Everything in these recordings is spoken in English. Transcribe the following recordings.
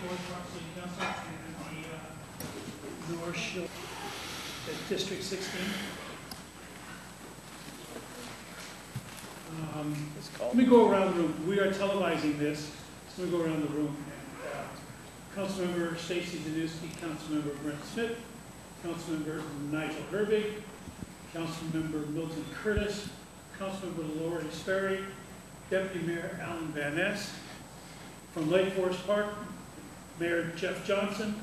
Forest Park City Council and the North Shore District 16. Let me go around the room. We are televising this. So let me go around the room. And, Councilmember Stacy Danuski, Councilmember Brent Smith, Councilmember Nigel Herbig, Councilmember Milton Curtis, Councilmember Lori Sperry, Deputy Mayor Alan Van Ness, from Lake Forest Park, Mayor Jeff Johnson,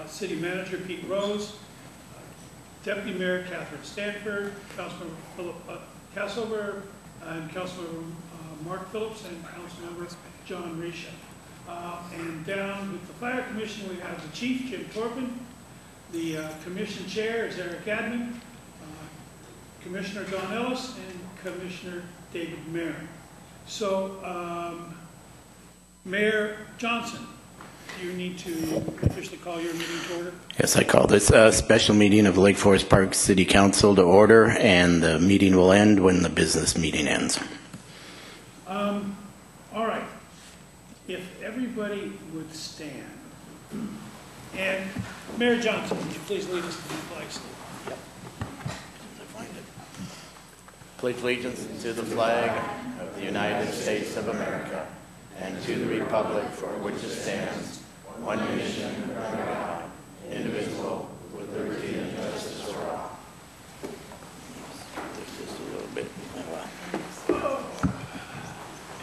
City Manager Pete Rose, Deputy Mayor Catherine Stanford, Councilmember Philip Castlever, and Councilmember Mark Phillips, and Councilmember John Risha. And down with the Fire Commission, we have the Chief, Jim Torpin. The Commission Chair is Eric Admin, Commissioner Don Ellis, and Commissioner David Marin. So, Mayor Johnson, do you need to officially call your meeting to order? Yes, I call this a special meeting of Lake Forest Park City Council to order, and the meeting will end when the business meeting ends. All right. If everybody would stand. And Mayor Johnson, would you please lead us to the flag salute? Yep. Pledge allegiance to the flag of the United States of America and to the republic for which it stands, one nation, under God, indivisible, with liberty and justice for all. Just a little bit.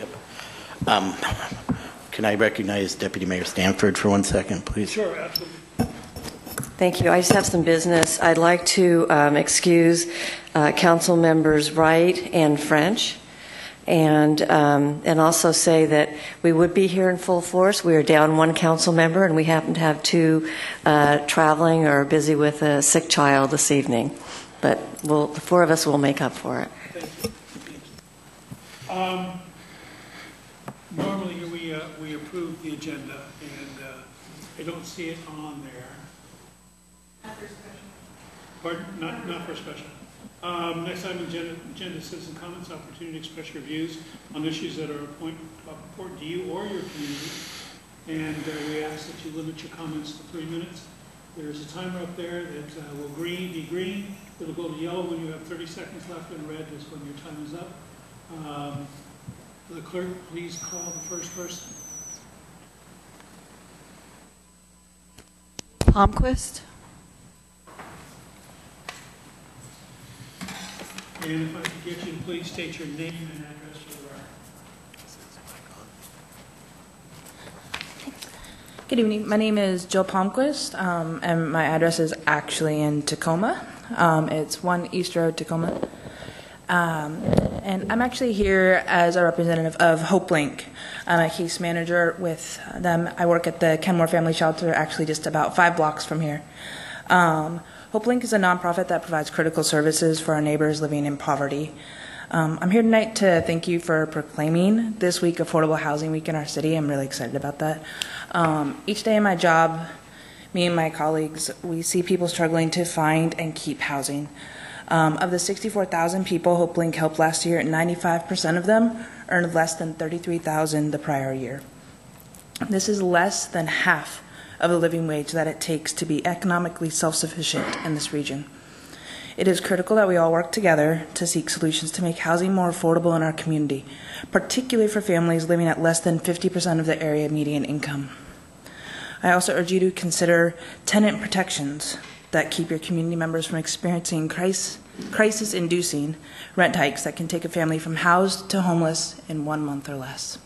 Yep. Can I recognize Deputy Mayor Stanford for 1 second, please? Sure, absolutely. Thank you. I just have some business. I'd like to excuse council members Wright and French, and also say that we would be here in full force. We are down one council member, and we happen to have two traveling or busy with a sick child this evening. But the four of us will make up for it. Thank you. Normally we approve the agenda, and I don't see it on there. Not for special. Pardon? Not for special. Next item on agenda citizen comments, opportunity to express your views on issues that are important to you or your community. And we ask that you limit your comments to 3 minutes. There's a timer up there that will be green. It'll go to yellow when you have 30 seconds left, and red is when your time is up. The clerk, please call the first person. Palmquist. And if I could get you to please state your name and address for the record. Good evening. My name is Jill Palmquist, and my address is actually in Tacoma. It's 1 East Road, Tacoma. And I'm actually here as a representative of HopeLink. I'm a case manager with them. I work at the Kenmore Family Shelter, actually just about 5 blocks from here. HopeLink is a nonprofit that provides critical services for our neighbors living in poverty. I'm here tonight to thank you for proclaiming this week Affordable Housing Week in our city. I'm really excited about that. Each day in my job, me and my colleagues, we see people struggling to find and keep housing. Of the 64,000 people HopeLink helped last year, 95% of them earned less than $33,000 the prior year. This is less than half of the living wage that it takes to be economically self-sufficient in this region. It is critical that we all work together to seek solutions to make housing more affordable in our community, particularly for families living at less than 50% of the area median income. I also urge you to consider tenant protections that keep your community members from experiencing crisis-inducing rent hikes that can take a family from housed to homeless in 1 month or less.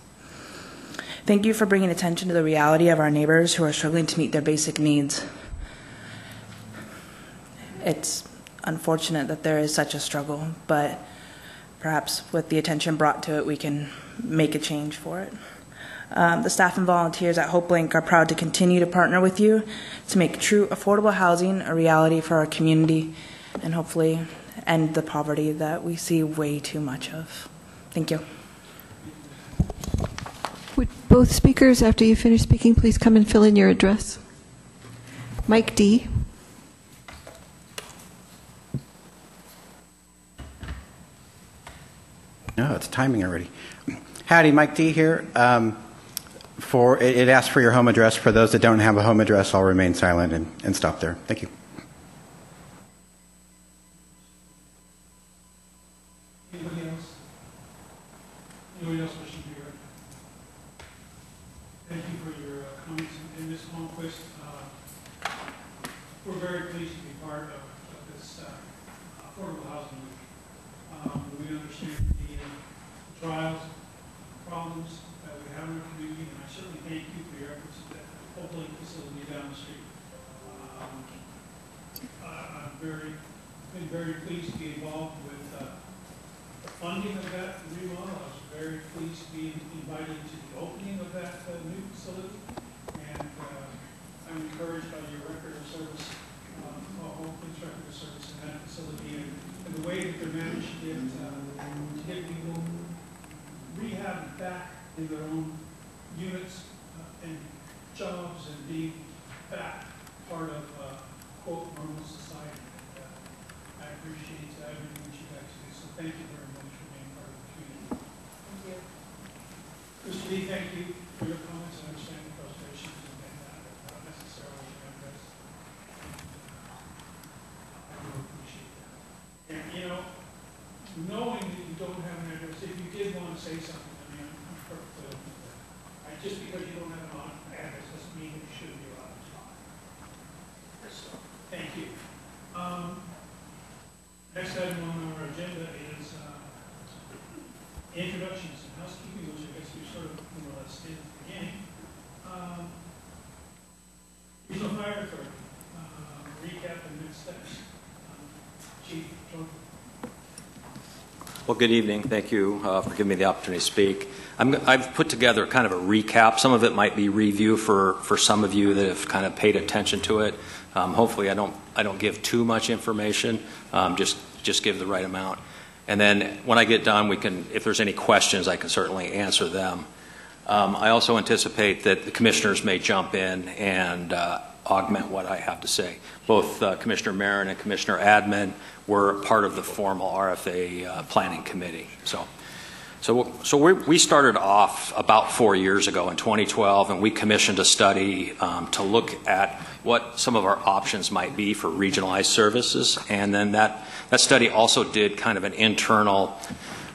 Thank you for bringing attention to the reality of our neighbors who are struggling to meet their basic needs. It's unfortunate that there is such a struggle, but perhaps with the attention brought to it, we can make a change for it. The staff and volunteers at HopeLink are proud to continue to partner with you to make true affordable housing a reality for our community and hopefully end the poverty that we see way too much of. Thank you. Would both speakers, after you finish speaking, please come and fill in your address? Mike D. No, it's timing already. Howdy, Mike D. here. It asks for your home address. For those that don't have a home address, I'll remain silent and stop there. Thank you. Anybody else? Anybody else wishing to be heard? Thank you for your comments. And Ms. Holmquist, we're very pleased to be part of this affordable housing week. We understand the trials, problems that we have in our community, and I certainly thank you for your efforts at that public facility down the street. I've been very pleased to be involved with the funding of that remodel. I was very pleased to be invited to the opening of that new facility, and I'm encouraged by your record of service, Oakland's record of service in that facility, and the way that they're managed to get people rehab back in their own units and jobs and be back part of quote normal society. I appreciate everything that you guys do. So thank you very much for being part of the community. Thank you. Mr. Lee, thank you for your comments. I understand the frustrations and not necessarily address. I really appreciate that. And you know, knowing that you don't have an address, if you did want to say something, I mean, I'm perfectly open to that. Just because you don't have an address doesn't mean that you shouldn't be allowed to talk. So, thank you. Next item on our agenda is introductions and housekeeping, which I guess we sort of more or less did at the beginning. Regional Fire Authority, recap and next steps. Chief Jordan. Well, good evening. Thank you for giving me the opportunity to speak. I've put together kind of a recap. Some of it might be review for some of you that have kind of paid attention to it. Hopefully, I don't give too much information. Just give the right amount. And then when I get done, we can, if there's any questions, I can certainly answer them. I also anticipate that the commissioners may jump in and augment what I have to say. Both Commissioner Marin and Commissioner Admin were part of the formal RFA planning committee. So we started off about 4 years ago in 2012, and we commissioned a study to look at what some of our options might be for regionalized services. And then that study also did kind of an internal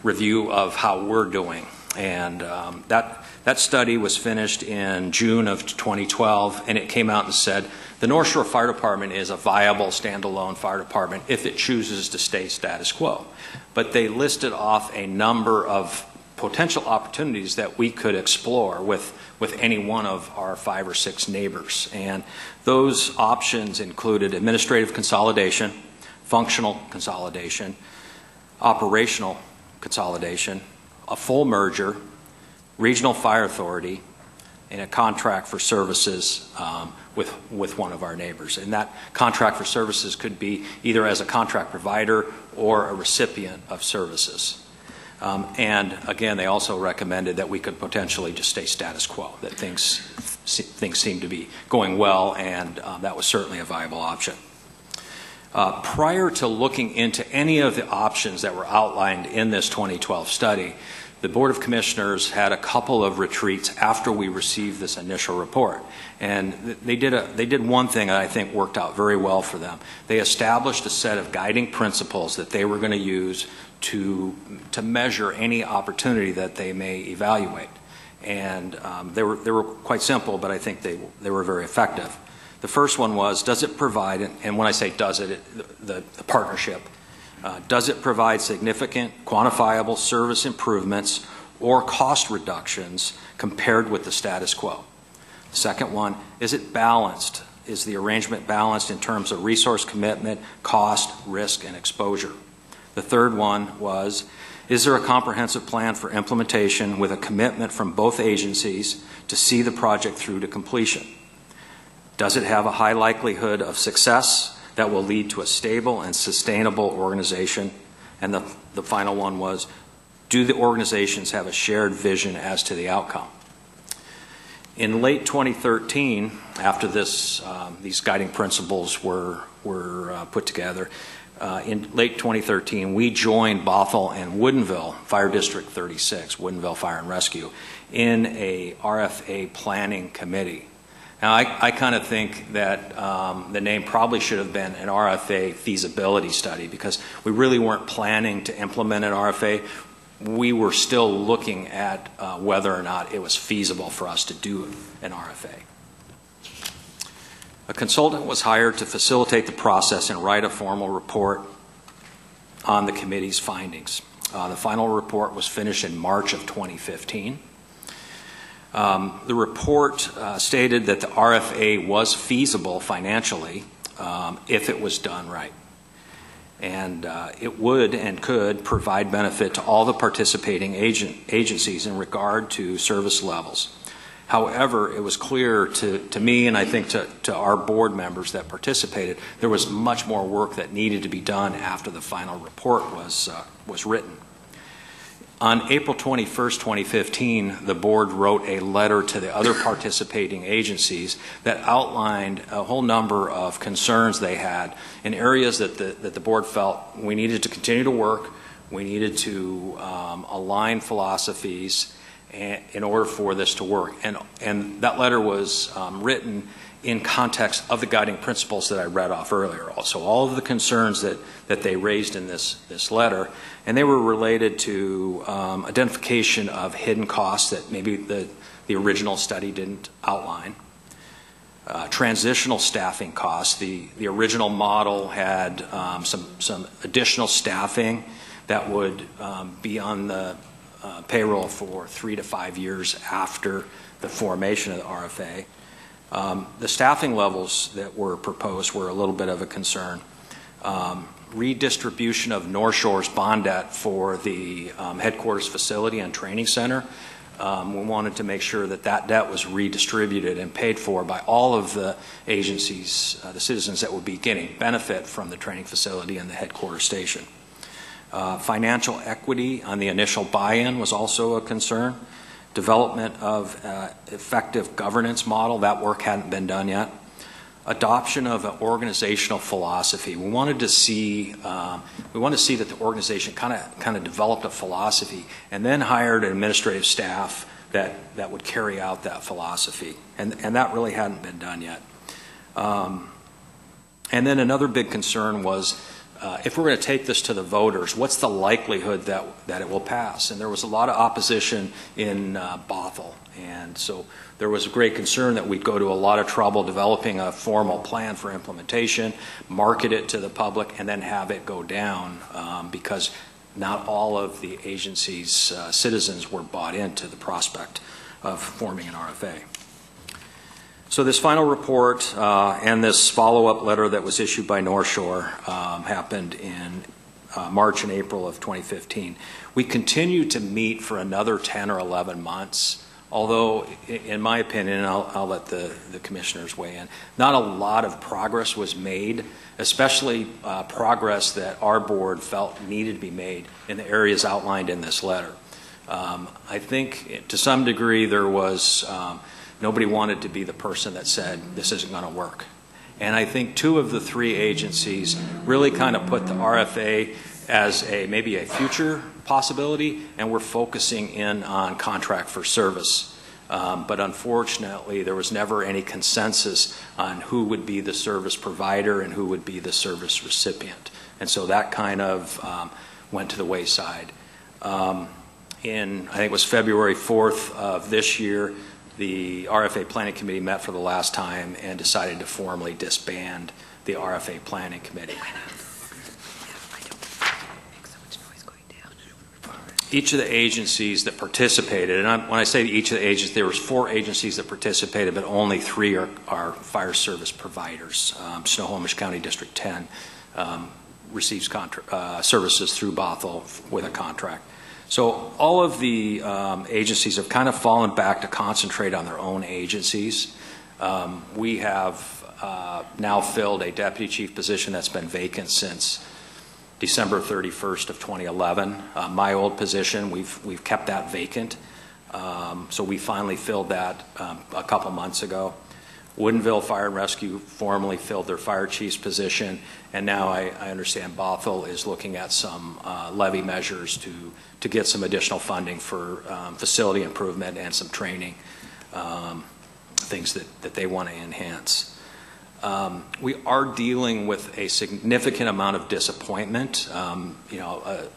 review of how we're doing. And that study was finished in June of 2012, and it came out and said the North Shore Fire Department is a viable standalone fire department if it chooses to stay status quo. But they listed off a number of potential opportunities that we could explore with any one of our 5 or 6 neighbors. And those options included administrative consolidation, functional consolidation, operational consolidation, a full merger, regional fire authority, and a contract for services with one of our neighbors. And that contract for services could be either as a contract provider or a recipient of services. And again, they also recommended that we could potentially just stay status quo, that things seem to be going well, and that was certainly a viable option. Prior to looking into any of the options that were outlined in this 2012 study, the Board of Commissioners had a couple of retreats after we received this initial report. And they did one thing that I think worked out very well for them. They established a set of guiding principles that they were going to use to measure any opportunity that they may evaluate. And they were quite simple, but I think they were very effective. The first one was, does it provide, and when I say does it, the partnership, does it provide significant quantifiable service improvements or cost reductions compared with the status quo? The second one, is it balanced? Is the arrangement balanced in terms of resource commitment, cost, risk, and exposure? The third one was, is there a comprehensive plan for implementation with a commitment from both agencies to see the project through to completion? Does it have a high likelihood of success that will lead to a stable and sustainable organization? And the final one was, do the organizations have a shared vision as to the outcome? In late 2013, after these guiding principles were put together, in late 2013, we joined Bothell and Woodinville Fire District 36, Woodinville Fire and Rescue, in a RFA planning committee. Now, I kind of think that the name probably should have been an RFA feasibility study, because we really weren't planning to implement an RFA. We were still looking at whether or not it was feasible for us to do an RFA. A consultant was hired to facilitate the process and write a formal report on the committee's findings. The final report was finished in March of 2015. The report stated that the RFA was feasible financially if it was done right. And it would and could provide benefit to all the participating agencies in regard to service levels. However, it was clear to me, and I think to our board members that participated, there was much more work that needed to be done after the final report was written. On April 21st, 2015, the board wrote a letter to the other participating agencies that outlined a whole number of concerns they had in areas that the board felt we needed to continue to work, we needed to align philosophies in order for this to work. And that letter was written in context of the guiding principles that I read off earlier. So all of the concerns that they raised in this letter, and they were related to identification of hidden costs that maybe the original study didn't outline, transitional staffing costs. The original model had some additional staffing that would be on the payroll for 3 to 5 years after the formation of the RFA. The staffing levels that were proposed were a little bit of a concern. Redistribution of North Shore's bond debt for the headquarters facility and training center. We wanted to make sure that that debt was redistributed and paid for by all of the agencies, the citizens that would be getting benefit from the training facility and the headquarters station. Financial equity on the initial buy-in was also a concern. Development of effective governance model, that work hadn't been done yet. Adoption of an organizational philosophy. We wanted to see that the organization kind of developed a philosophy and then hired an administrative staff that would carry out that philosophy, and that really hadn't been done yet. And then another big concern was, if we're going to take this to the voters, what's the likelihood that it will pass? And there was a lot of opposition in Bothell. And so there was a great concern that we'd go to a lot of trouble developing a formal plan for implementation, market it to the public, and then have it go down because not all of the agency's citizens were bought into the prospect of forming an RFA. So this final report and this follow-up letter that was issued by North Shore happened in March and April of 2015. We continued to meet for another 10 or 11 months, although in my opinion, and I'll let the commissioners weigh in, not a lot of progress was made, especially progress that our board felt needed to be made in the areas outlined in this letter. I think to some degree there was nobody wanted to be the person that said, this isn't going to work. And I think 2 of the 3 agencies really kind of put the RFA as maybe a future possibility, and we're focusing in on contract for service. But unfortunately, there was never any consensus on who would be the service provider and who would be the service recipient. And so that kind of went to the wayside. I think it was February 4th of this year, the RFA Planning Committee met for the last time and decided to formally disband the RFA Planning Committee. Each of the agencies that participated, and when I say each of the agencies, there was 4 agencies that participated, but only 3 are fire service providers. Snohomish County District 10 receives services through Bothell with a contract. So all of the agencies have kind of fallen back to concentrate on their own agencies. We have now filled a deputy chief position that's been vacant since December 31st of 2011. My old position, we've kept that vacant. So we finally filled that a couple months ago. Woodinville Fire and Rescue formerly filled their fire chief's position, and now I understand Bothell is looking at some levy measures to get some additional funding for facility improvement and some training, things that they want to enhance. We are dealing with a significant amount of disappointment. The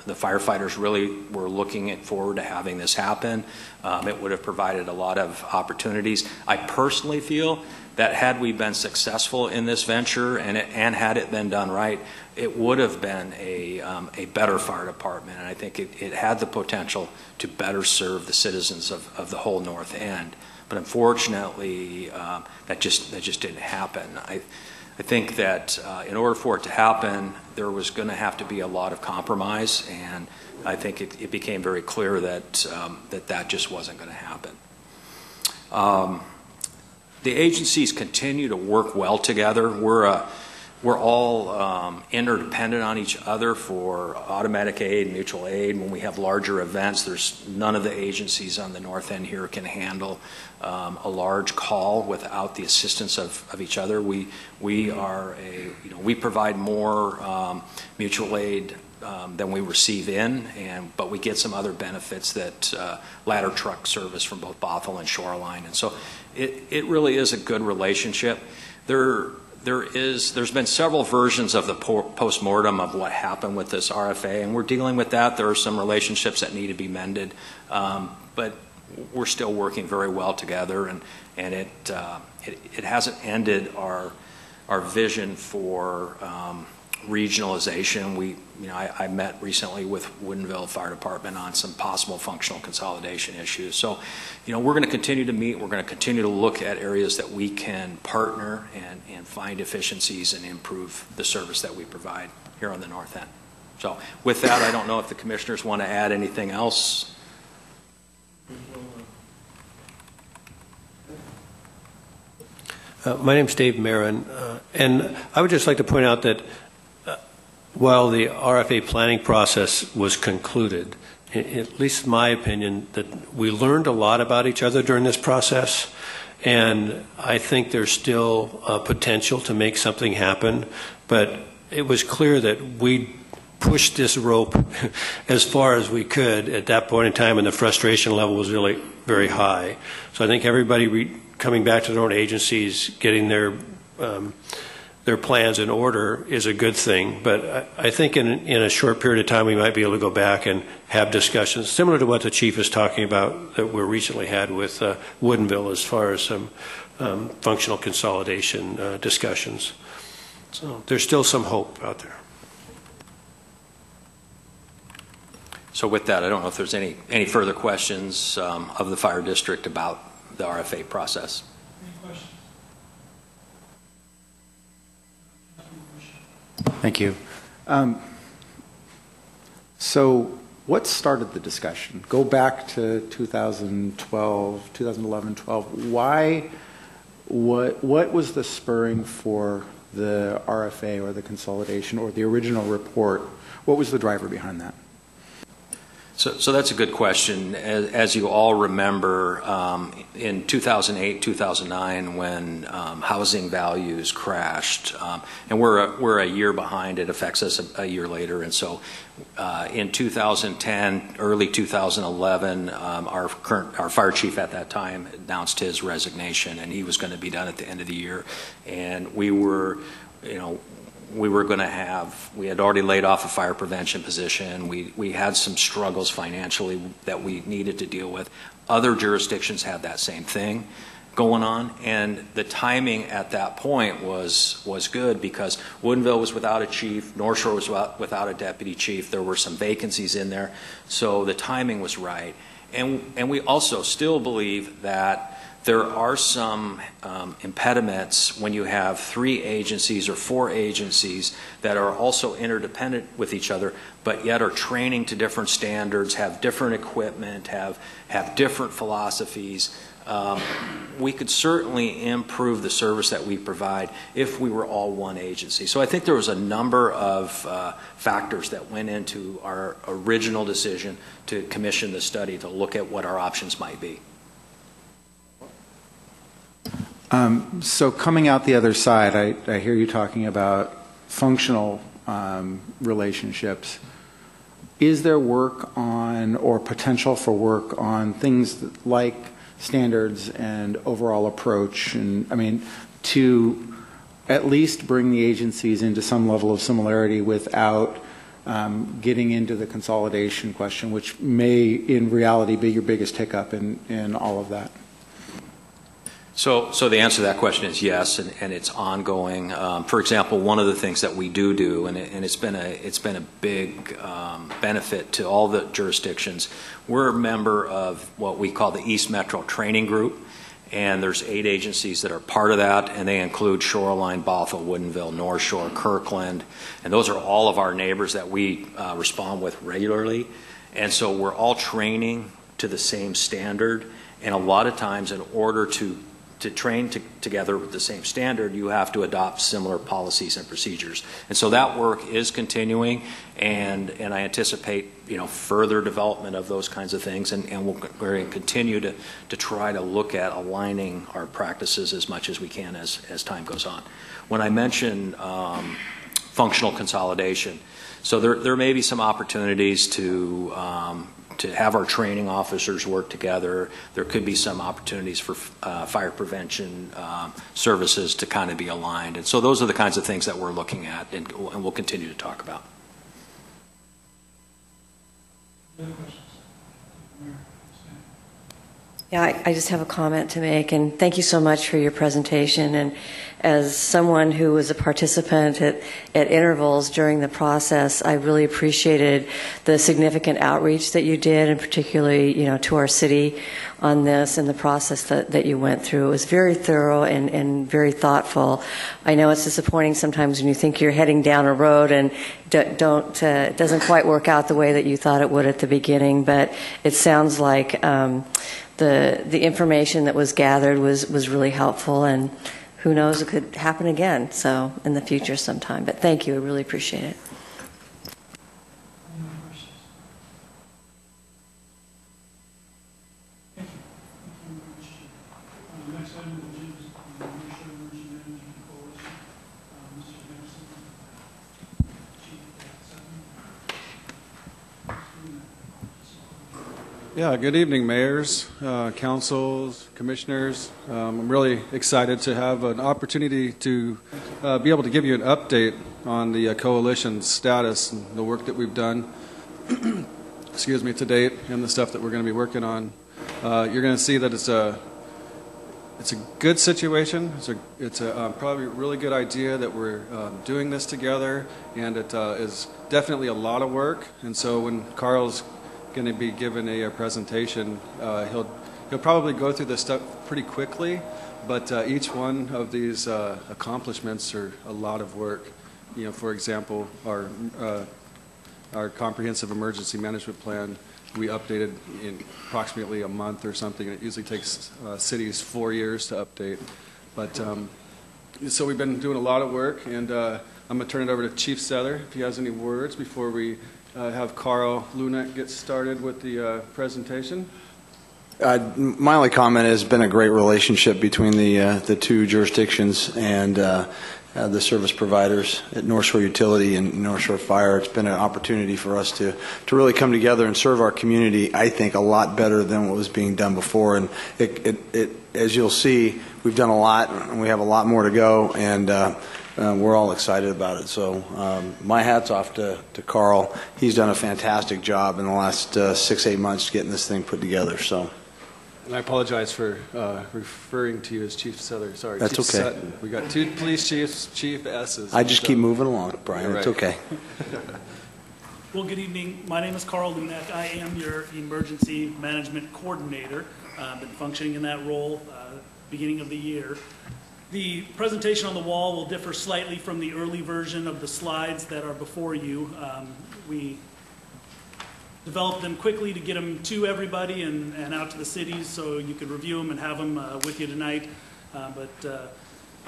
firefighters really were looking forward to having this happen. It would have provided a lot of opportunities. I personally feel that had we been successful in this venture and had it been done right, it would have been a better fire department. And I think it had the potential to better serve the citizens of the whole North End. But unfortunately, that just didn't happen. I think that in order for it to happen, there was going to have to be a lot of compromise, and I think it became very clear that that just wasn't going to happen. The agencies continue to work well together. We're all interdependent on each other for automatic aid, mutual aid. When we have larger events, there's none of the agencies on the North End here can handle a large call without the assistance of each other. We provide more mutual aid than we receive in, but we get some other benefits that ladder truck service from both Bothell and Shoreline, and so it really is a good relationship. There's been several versions of the post-mortem of what happened with this RFA, and we're dealing with that. There are some relationships that need to be mended, but we're still working very well together, and it hasn't ended our vision for regionalization. I met recently with Woodinville Fire Department on some possible functional consolidation issues. So, we're going to continue to meet. We're going to continue to look at areas that we can partner and find efficiencies and improve the service that we provide here on the North End. So, with that, I don't know if the commissioners want to add anything else. My name's Dave Marin, and I would just like to point out that while the RFA planning process was concluded, at least in my opinion, that we learned a lot about each other during this process, and I think there's still potential to make something happen, but it was clear that we pushed this rope as far as we could at that point in time, and the frustration level was really very high. So I think everybody coming back to their own agencies, getting their plans in order is a good thing. But I think in a short period of time, we might be able to go back and have discussions similar to what the chief is talking about that we recently had with Woodinville as far as some functional consolidation discussions. So there's still some hope out there. So with that, I don't know if there's any further questions of the fire district about the RFA process. Any questions? Thank you. So what started the discussion? Go back to 2012, 2011, 12. Why, what was the spurring for the RFA or the consolidation or the original report? What was the driver behind that? So that's a good question. As you all remember, in 2008, 2009, when housing values crashed, and we're a year behind, it affects us a year later, and so in 2010, early 2011, our fire chief at that time announced his resignation, and he was going to be done at the end of the year, and we were going to have, we had already laid off a fire prevention position. We had some struggles financially that we needed to deal with. Other jurisdictions had that same thing going on, and the timing at that point was good because Woodinville was without a chief, North Shore was without a deputy chief. There were some vacancies in there, so the timing was right. And we also still believe that there are some impediments when you have 3 agencies or 4 agencies that are also interdependent with each other, but yet are training to different standards, have different equipment, have different philosophies. We could certainly improve the service that we provide if we were all one agency. So I think there was a number of factors that went into our original decision to commission the study to look at what our options might be. So coming out the other side, I hear you talking about functional relationships. Is there work on, or potential for work on, things like standards and overall approach, and I mean, to at least bring the agencies into some level of similarity without getting into the consolidation question, which may in reality be your biggest hiccup in all of that? So the answer to that question is yes, and it's ongoing. For example, one of the things that we do, and it's been a big benefit to all the jurisdictions. We're a member of what we call the East Metro Training Group, and there's 8 agencies that are part of that, and they include Shoreline, Bothell, Woodinville, North Shore, Kirkland, and those are all of our neighbors that we respond with regularly. And so we're all training to the same standard, and a lot of times in order to train together with the same standard, you have to adopt similar policies and procedures. And so that work is continuing, and I anticipate further development of those kinds of things, and we're going to continue to try to look at aligning our practices as much as we can as time goes on. When I mention functional consolidation, so there may be some opportunities to have our training officers work together. There could be some opportunities for fire prevention services to kind of be aligned. And so those are the kinds of things that we're looking at, and we'll continue to talk about. Yeah, I just have a comment to make, and thank you so much for your presentation. And as someone who was a participant at intervals during the process, I really appreciated the significant outreach that you did, and particularly, to our city on this and the process that you went through. It was very thorough and very thoughtful. I know it's disappointing sometimes when you think you're heading down a road and it doesn't quite work out the way that you thought it would at the beginning, but it sounds like the information that was gathered was really helpful, and who knows, it could happen again, so in the future sometime. But thank you, I really appreciate it. Any other questions? Thank you. Thank you very much, Chief. Next item on the agenda is the North Shore Emergency Management Coalition. Mr. Henderson, Chief, Yeah, good evening, mayors, councils, commissioners. I'm really excited to have an opportunity to be able to give you an update on the coalition's status and the work that we've done, excuse me, to date, and the stuff that we're going to be working on. You're going to see that it's a good situation. It's a probably a really good idea that we're doing this together, and it is definitely a lot of work. And so when Carl's going to be given a presentation, he'll probably go through this stuff pretty quickly, but each one of these accomplishments are a lot of work. For example, our comprehensive emergency management plan, we updated in approximately a month or something. It usually takes cities 4 years to update, but so we've been doing a lot of work, and I'm going to turn it over to Chief Sether if he has any words before we have Carl Luneck get started with the presentation. My only comment has been a great relationship between the two jurisdictions and the service providers at North Shore Utility and North Shore Fire. It's been an opportunity for us to really come together and serve our community, I think, a lot better than what was being done before. And as you'll see, we've done a lot, and we have a lot more to go, and we're all excited about it. So my hat's off to Carl. He's done a fantastic job in the last 6-8 months getting this thing put together. So. And I apologize for referring to you as Chief Sether. Sorry, that's Chief okay. Sutton. We got two police chiefs, Chief S's. I just keep moving along, Brian. Right. It's okay. Well, good evening. My name is Carl Luneck. I am your Emergency Management Coordinator. I've been functioning in that role beginning of the year. The presentation on the wall will differ slightly from the early version of the slides that are before you. We developed them quickly to get them to everybody and out to the cities so you could review them and have them with you tonight. But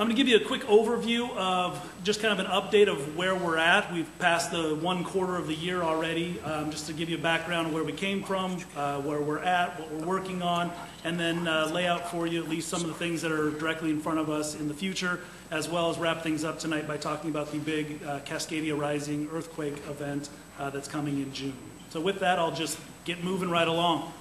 I'm going to give you a quick overview of just kind of an update of where we're at. We've passed the 1/4 of the year already, just to give you a background of where we came from, where we're at, what we're working on, and then lay out for you at least some of the things that are directly in front of us in the future, as well as wrap things up tonight by talking about the big Cascadia Rising earthquake event that's coming in June. So with that, I'll just get moving right along.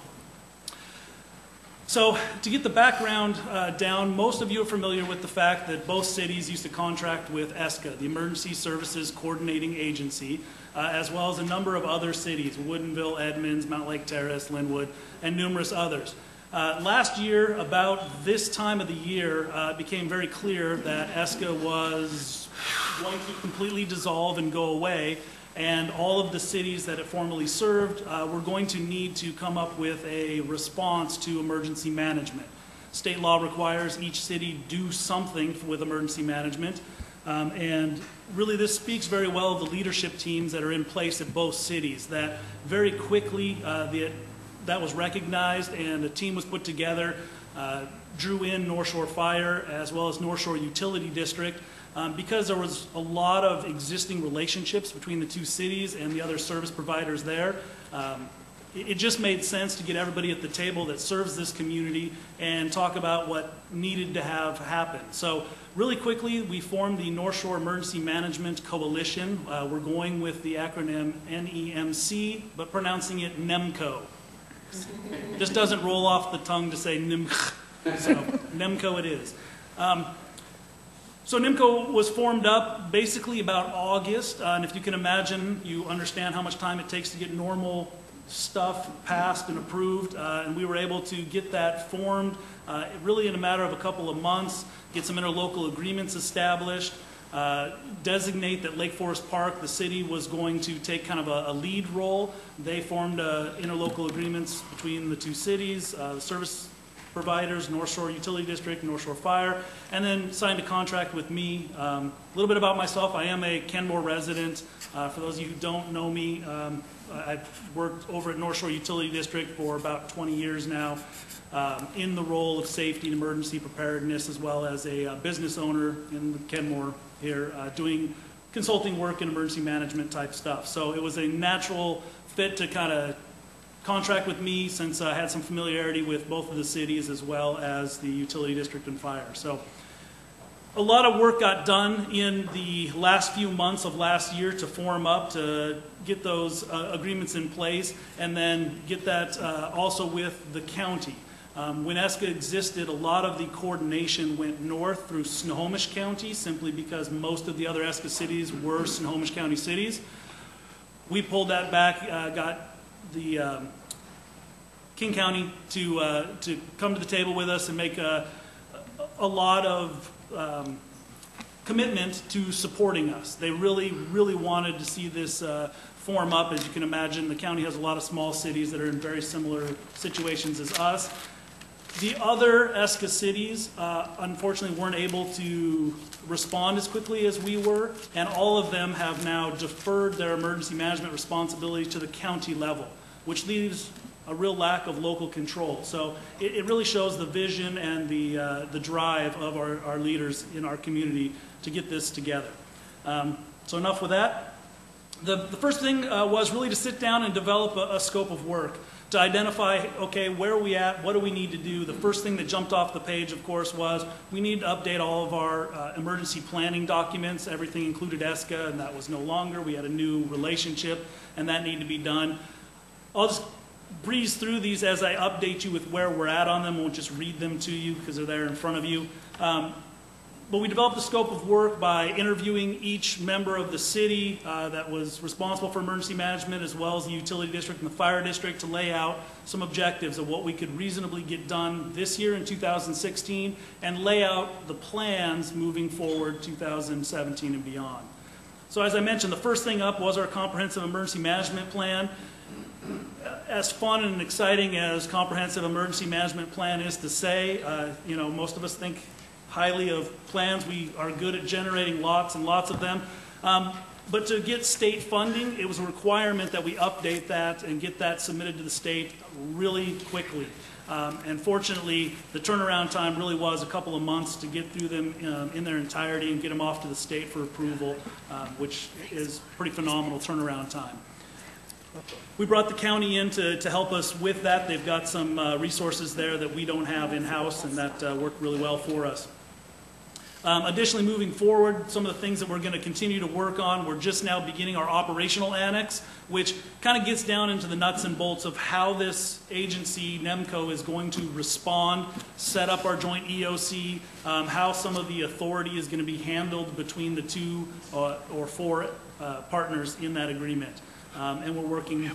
So to get the background down, most of you are familiar with the fact that both cities used to contract with ESCA, the Emergency Services Coordinating Agency, as well as a number of other cities, Woodinville, Edmonds, Mount Lake Terrace, Linwood, and numerous others. Last year, about this time of the year, it became very clear that ESCA was going to completely dissolve and go away, and all of the cities that it formerly served were going to need to come up with a response to emergency management. State law requires each city do something with emergency management, and really this speaks very well of the leadership teams that are in place at both cities, that very quickly that was recognized and a team was put together, drew in North Shore Fire as well as North Shore Utility District, because there was a lot of existing relationships between the two cities and the other service providers there. It just made sense to get everybody at the table that serves this community and talk about what needed to have happen. So really quickly, we formed the North Shore Emergency Management Coalition. We're going with the acronym NEMC, but pronouncing it NEMCO. Just doesn't roll off the tongue to say NIMC, so NEMCO it is. So NIMCO was formed up basically about August, and if you can imagine, you understand how much time it takes to get normal stuff passed and approved, and we were able to get that formed really in a matter of a couple of months, get some interlocal agreements established, designate that Lake Forest Park, the city, was going to take kind of a lead role. They formed interlocal agreements between the two cities, the service providers, North Shore Utility District, North Shore Fire, and then signed a contract with me. A little bit about myself. I am a Kenmore resident. For those of you who don't know me, I've worked over at North Shore Utility District for about 20 years now in the role of safety and emergency preparedness, as well as a business owner in Kenmore here doing consulting work and emergency management type stuff. So it was a natural fit to kind of contract with me, since I had some familiarity with both of the cities as well as the utility district and fire. So a lot of work got done in the last few months of last year to form up, to get those agreements in place, and then get that also with the county. When ESCA existed, a lot of the coordination went north through Snohomish County, simply because most of the other ESCA cities were Snohomish County cities. We pulled that back, got the King County to come to the table with us and make a lot of commitment to supporting us. They really, really wanted to see this form up. As you can imagine, the county has a lot of small cities that are in very similar situations as us. The other ESCA cities, unfortunately, weren't able to respond as quickly as we were, and all of them have now deferred their emergency management responsibility to the county level, which leaves a real lack of local control. So it really shows the vision and the drive of our leaders in our community to get this together. So enough with that. The first thing was really to sit down and develop a scope of work, to identify, okay, where are we at, what do we need to do. The first thing that jumped off the page, of course, was we need to update all of our emergency planning documents. Everything included ESCA, and that was no longer. We had a new relationship, and that needed to be done. I'll just breeze through these as I update you with where we're at on them. I won't just read them to you because they're there in front of you. But we developed the scope of work by interviewing each member of the city that was responsible for emergency management, as well as the utility district and the fire district, to lay out some objectives of what we could reasonably get done this year in 2016, and lay out the plans moving forward 2017 and beyond. So as I mentioned, the first thing up was our comprehensive emergency management plan. As fun and exciting as comprehensive emergency management plan is to say, you know, most of us think highly of plans. We are good at generating lots and lots of them. But to get state funding, it was a requirement that we update that and get that submitted to the state really quickly. And fortunately, the turnaround time really was a couple of months to get through them in their entirety and get them off to the state for approval, which is pretty phenomenal turnaround time. We brought the county in to help us with that. They've got some resources there that we don't have in-house, and that worked really well for us. Additionally, moving forward, some of the things that we're going to continue to work on, we're just now beginning our operational annex, which kind of gets down into the nuts and bolts of how this agency, NEMCO, is going to respond, set up our joint EOC, how some of the authority is going to be handled between the two or four partners in that agreement. And we're working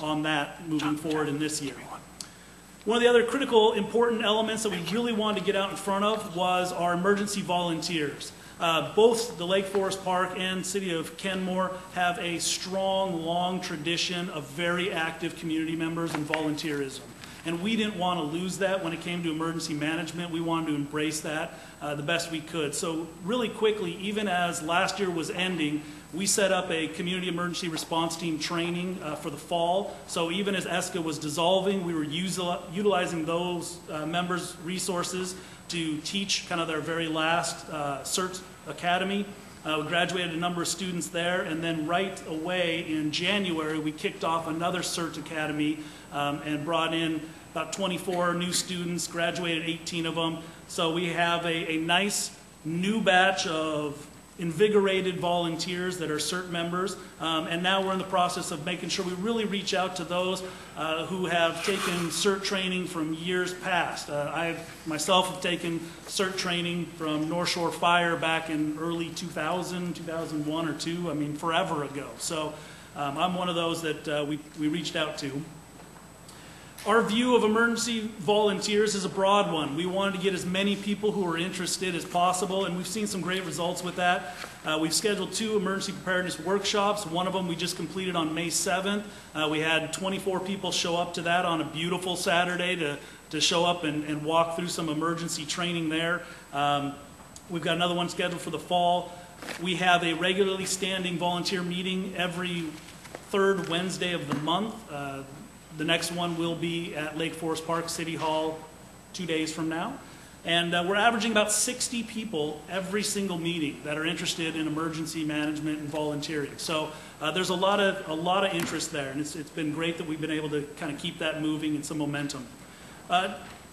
on that moving forward in this year. One of the other critical, important elements that we really wanted to get out in front of was our emergency volunteers. Both the Lake Forest Park and City of Kenmore have a strong, long tradition of very active community members and volunteerism. And we didn't want to lose that when it came to emergency management. We wanted to embrace that the best we could. So really quickly, even as last year was ending, we set up a community emergency response team training for the fall. So even as ESCA was dissolving, we were utilizing those members' resources to teach kind of their very last CERT Academy. We graduated a number of students there, and then right away in January, we kicked off another CERT Academy and brought in about 24 new students, graduated 18 of them. So we have a nice new batch of invigorated volunteers that are CERT members, and now we're in the process of making sure we really reach out to those who have taken CERT training from years past. I myself have taken CERT training from North Shore Fire back in early 2000, 2001 or 2, I mean forever ago. So I'm one of those that we reached out to. Our view of emergency volunteers is a broad one. We wanted to get as many people who are interested as possible, and we've seen some great results with that. We've scheduled 2 emergency preparedness workshops. One of them we just completed on May 7th. We had 24 people show up to that on a beautiful Saturday to show up and walk through some emergency training there. We've got another one scheduled for the fall. We have a regularly standing volunteer meeting every 3rd Wednesday of the month. The next one will be at Lake Forest Park City Hall 2 days from now. And we're averaging about 60 people every single meeting that are interested in emergency management and volunteering. So there's a lot of interest there, and it's been great that we've been able to kind of keep that moving and some momentum.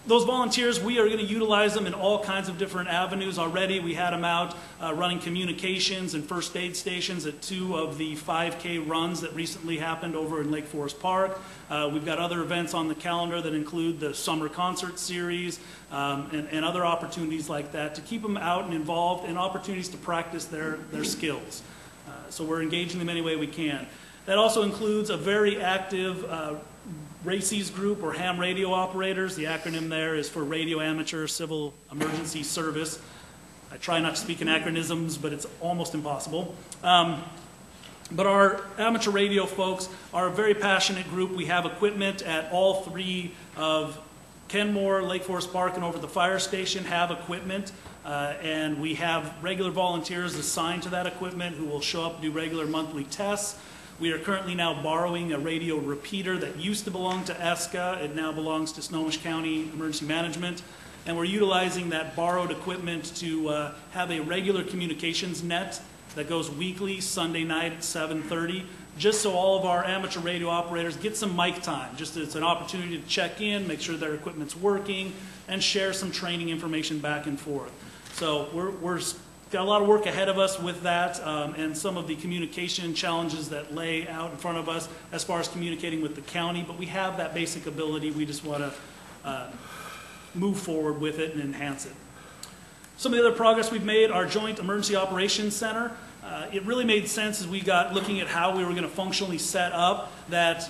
Those volunteers, we are going to utilize them in all kinds of different avenues already. We had them out running communications and first aid stations at 2 of the 5K runs that recently happened over in Lake Forest Park. We've got other events on the calendar that include the summer concert series and other opportunities like that to keep them out and involved, and opportunities to practice their skills. So we're engaging them any way we can. That also includes a very active RACES group, or ham radio operators. The acronym there is for Radio Amateur Civil Emergency Service. I try not to speak in acronyms, but it's almost impossible. But our amateur radio folks are a very passionate group. We have equipment at all 3 of Kenmore, Lake Forest Park, and over at the fire station have equipment. And we have regular volunteers assigned to that equipment who will show up and do regular monthly tests. We are currently now borrowing a radio repeater that used to belong to ESCA. It now belongs to Snohomish County Emergency Management. And we're utilizing that borrowed equipment to have a regular communications net that goes weekly, Sunday night at 7:30, just so all of our amateur radio operators get some mic time. Just it's an opportunity to check in, make sure their equipment's working, and share some training information back and forth. So we're got a lot of work ahead of us with that, and some of the communication challenges that lay out in front of us as far as communicating with the county, but we have that basic ability. We just want to move forward with it and enhance it. Some of the other progress we've made, our Joint Emergency Operations Center, it really made sense as we got looking at how we were going to functionally set up that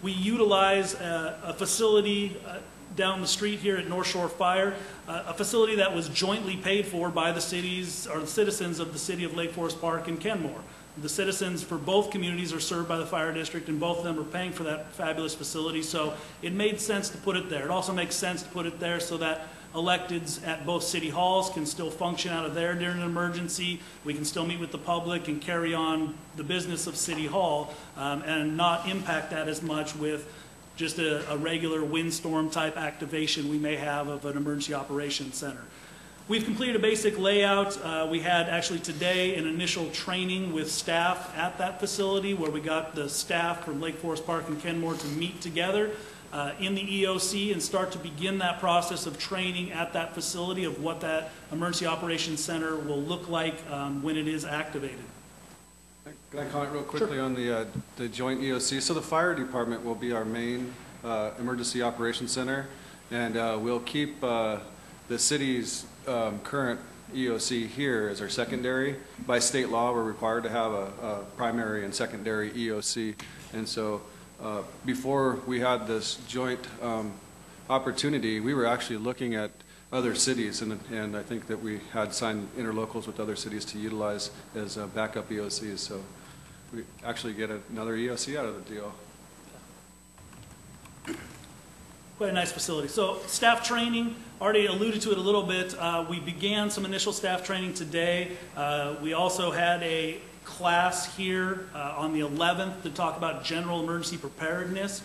we utilize a facility down the street here at North Shore Fire, a facility that was jointly paid for by the cities or the citizens of the city of Lake Forest Park and Kenmore. The citizens for both communities are served by the fire district, and both of them are paying for that fabulous facility, so it made sense to put it there. It also makes sense to put it there so that electeds at both city halls can still function out of there during an emergency. We can still meet with the public and carry on the business of City Hall and not impact that as much with just a regular windstorm type activation we may have of an emergency operations center. We've completed a basic layout. We had actually today an initial training with staff at that facility where we got the staff from Lake Forest Park and Kenmore to meet together in the EOC and start to begin that process of training at that facility of what that emergency operations center will look like when it is activated. Can I comment real quickly on the joint EOC? So the fire department will be our main emergency operations center, and we'll keep the city's current EOC here as our secondary. By state law, we're required to have a primary and secondary EOC, and so before we had this joint opportunity, we were actually looking at other cities, and I think that we had signed interlocals with other cities to utilize as backup EOCs, so we actually get another EOC out of the deal. Quite a nice facility. So staff training, already alluded to it a little bit. We began some initial staff training today. We also had a class here on the 11th to talk about general emergency preparedness.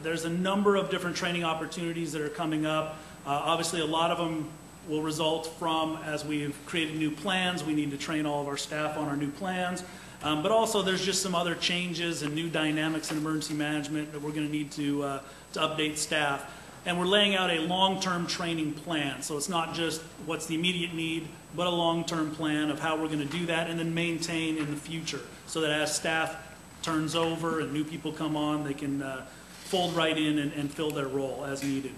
There's a number of different training opportunities that are coming up. Obviously, a lot of them will result from, as we've created new plans, we need to train all of our staff on our new plans. But also, there's just some other changes and new dynamics in emergency management that we're going to need to update staff. And we're laying out a long-term training plan. So it's not just what's the immediate need, but a long-term plan of how we're going to do that and then maintain in the future. So that as staff turns over and new people come on, they can fold right in and fill their role as needed.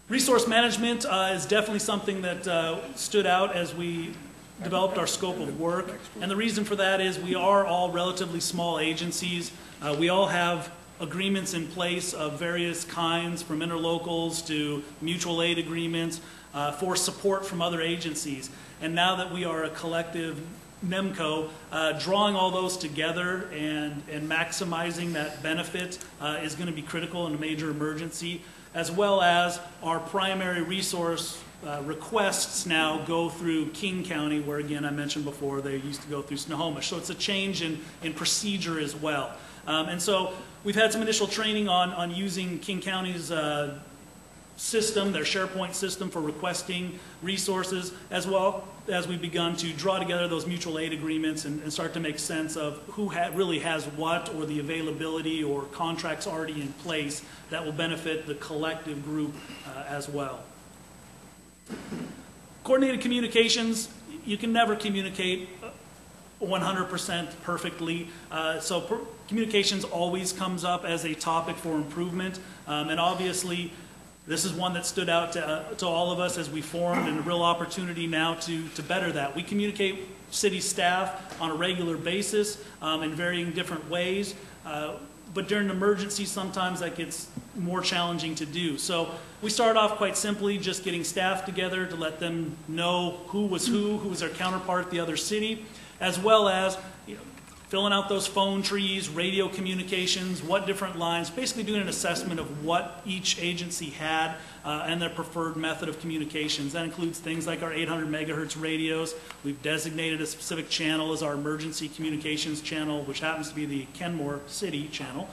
Resource management is definitely something that stood out as we developed our scope of work. And the reason for that is we are all relatively small agencies. We all have agreements in place of various kinds, from interlocals to mutual aid agreements for support from other agencies. And now that we are a collective NEMCO, drawing all those together and maximizing that benefit is going to be critical in a major emergency, as well as our primary resource requests now go through King County, where again I mentioned before they used to go through Snohomish. So it's a change in procedure as well. And so we've had some initial training on using King County's system, their SharePoint system for requesting resources, as well as we've begun to draw together those mutual aid agreements and start to make sense of who really has what, or the availability or contracts already in place that will benefit the collective group as well. Coordinated communications, you can never communicate 100% perfectly. Communications always comes up as a topic for improvement. And obviously, this is one that stood out to all of us as we formed, and a real opportunity now to better that. We communicate city staff on a regular basis in varying different ways. But during an emergency, sometimes that gets more challenging to do. So we started off quite simply just getting staff together to let them know who was their counterpart at the other city, as well as filling out those phone trees, radio communications, what different lines, basically doing an assessment of what each agency had and their preferred method of communications. That includes things like our 800 megahertz radios. We've designated a specific channel as our emergency communications channel, which happens to be the Kenmore City channel.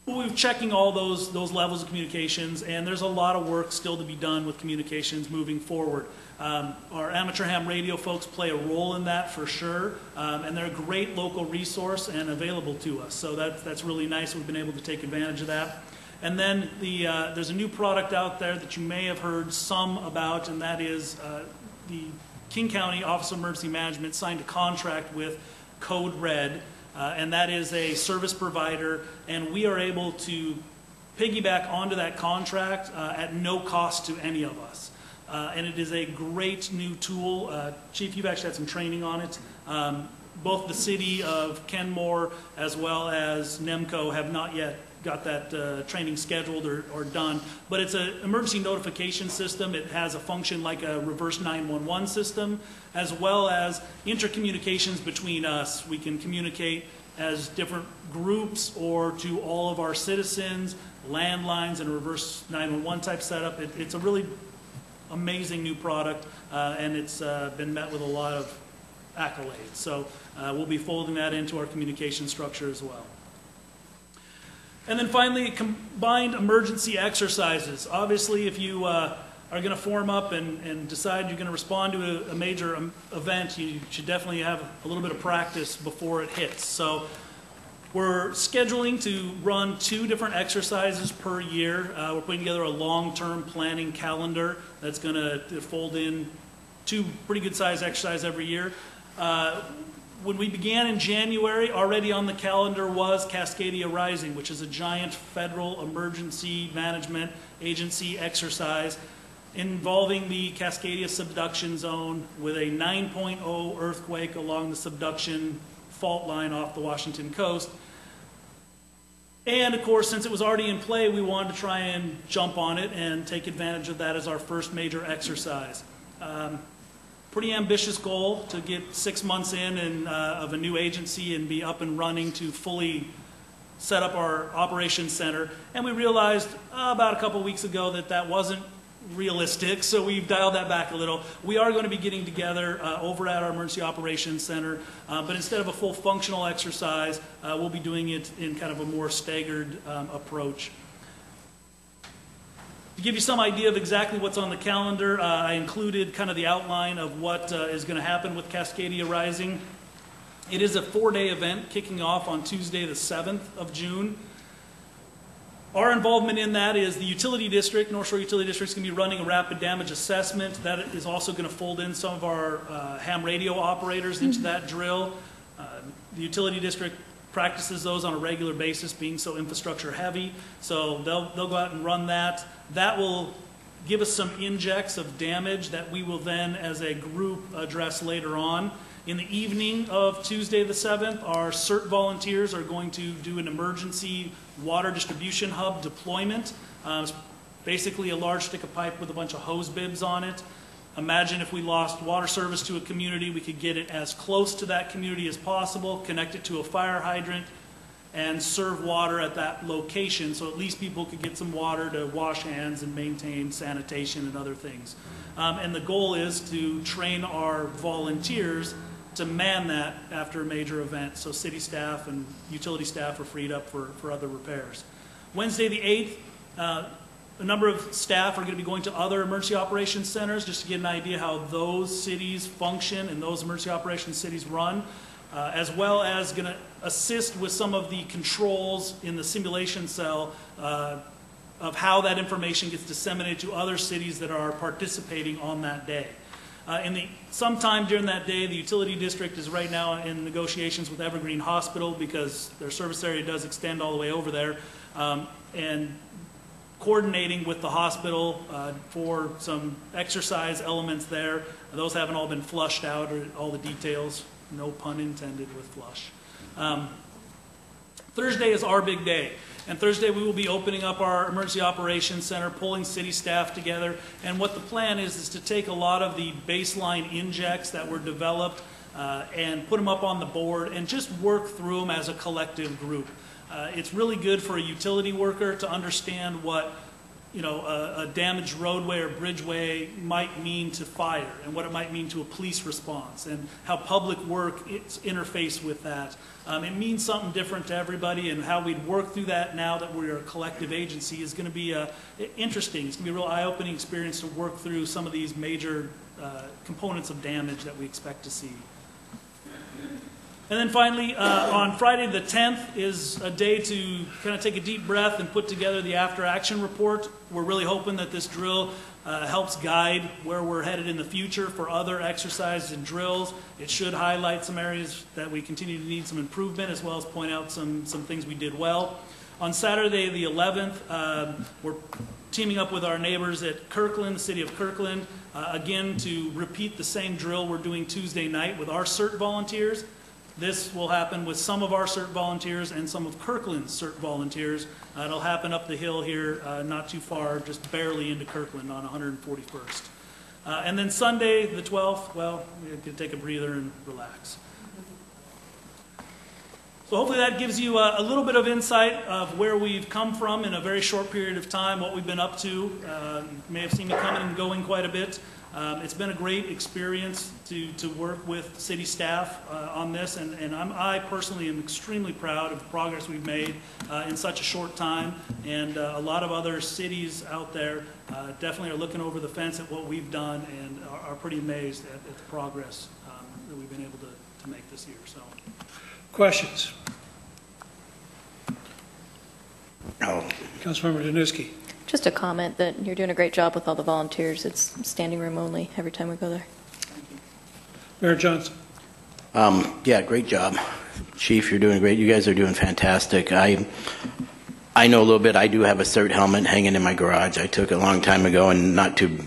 We're checking all those levels of communications, and there's a lot of work still to be done with communications moving forward. Our amateur ham radio folks play a role in that for sure, and they're a great local resource and available to us. So that's really nice. We've been able to take advantage of that. And then there's a new product out there that you may have heard some about, and that is the King County Office of Emergency Management signed a contract with Code Red, and that is a service provider, and we are able to piggyback onto that contract at no cost to any of us. And it is a great new tool. Chief, you've actually had some training on it. Both the city of Kenmore as well as NEMCO have not yet got that training scheduled or done, but it's an emergency notification system. It has a function like a reverse 911 system, as well as intercommunications between us. We can communicate as different groups or to all of our citizens, landlines, and a reverse 911 type setup. It's a really amazing new product, and it's been met with a lot of accolades. So we'll be folding that into our communication structure as well. And then finally, combined emergency exercises. Obviously, if you are going to form up and decide you're going to respond to a major event, you should definitely have a little bit of practice before it hits. So we're scheduling to run 2 different exercises per year. We're putting together a long-term planning calendar that's going to fold in 2 pretty good-sized exercises every year. When we began in January, already on the calendar was Cascadia Rising, which is a giant federal emergency management agency exercise involving the Cascadia subduction zone with a 9.0 earthquake along the subduction fault line off the Washington coast. And of course, since it was already in play, we wanted to try and jump on it and take advantage of that as our first major exercise. Pretty ambitious goal to get 6 months in and, of a new agency and be up and running to fully set up our operations center. And we realized about a couple weeks ago that that wasn't realistic, so we've dialed that back a little. We are going to be getting together over at our Emergency Operations Center, but instead of a full functional exercise, we'll be doing it in kind of a more staggered approach. To give you some idea of exactly what's on the calendar, I included kind of the outline of what is going to happen with Cascadia Rising. It is a 4-day event kicking off on Tuesday the 7th of June. Our involvement in that is the utility district, North Shore Utility District, is going to be running a rapid damage assessment. That is also going to fold in some of our ham radio operators into that drill. The utility district practices those on a regular basis, being so infrastructure heavy. So they'll go out and run that. That will give us some injects of damage that we will then, as a group, address later on. In the evening of Tuesday the 7th, our CERT volunteers are going to do an emergency water distribution hub deployment. It's basically a large stick of pipe with a bunch of hose bibs on it. Imagine if we lost water service to a community, we could get it as close to that community as possible, connect it to a fire hydrant, and serve water at that location, so at least people could get some water to wash hands and maintain sanitation and other things. And the goal is to train our volunteers to man that after a major event, so city staff and utility staff are freed up for other repairs. Wednesday the 8th, a number of staff are going to be going to other emergency operations centers just to get an idea how those cities function and those emergency operations cities run, as well as going to assist with some of the controls in the simulation cell of how that information gets disseminated to other cities that are participating on that day. Sometime during that day, the utility district is right now in negotiations with Evergreen Hospital because their service area does extend all the way over there, and coordinating with the hospital for some exercise elements there. Those haven't all been flushed out, or all the details, no pun intended with flush. Thursday is our big day. And Thursday we will be opening up our Emergency Operations Center, pulling city staff together. And what the plan is to take a lot of the baseline injects that were developed and put them up on the board and just work through them as a collective group. It's really good for a utility worker to understand what a damaged roadway or bridgeway might mean to fire and what it might mean to a police response and how public work interface with that. It means something different to everybody, and how we'd work through that now that we're a collective agency is going to be interesting. It's going to be a real eye-opening experience to work through some of these major components of damage that we expect to see. And then finally, on Friday the 10th is a day to kind of take a deep breath and put together the after-action report. We're really hoping that this drill helps guide where we're headed in the future for other exercises and drills. It should highlight some areas that we continue to need some improvement, as well as point out some things we did well. On Saturday the 11th, we're teaming up with our neighbors at Kirkland, the city of Kirkland, again to repeat the same drill we're doing Tuesday night with our CERT volunteers. This will happen with some of our CERT volunteers and some of Kirkland's CERT volunteers. It'll happen up the hill here, not too far, just barely into Kirkland on 141st. And then Sunday, the 12th, well, we're going to take a breather and relax. So hopefully that gives you a little bit of insight of where we've come from in a very short period of time, what we've been up to. You may have seen me coming and going quite a bit. It's been a great experience to work with city staff on this, and I personally am extremely proud of the progress we've made in such a short time, and a lot of other cities out there definitely are looking over the fence at what we've done and are pretty amazed at the progress that we've been able to make this year. So, Questions? No. Councilmember Danuski. Just a comment that you're doing a great job with all the volunteers. It's standing room only every time we go there. Mayor Johnson. Yeah, great job. Chief, you're doing great. You guys are doing fantastic. I know a little bit. I do have a CERT helmet hanging in my garage. I took it a long time ago, and not too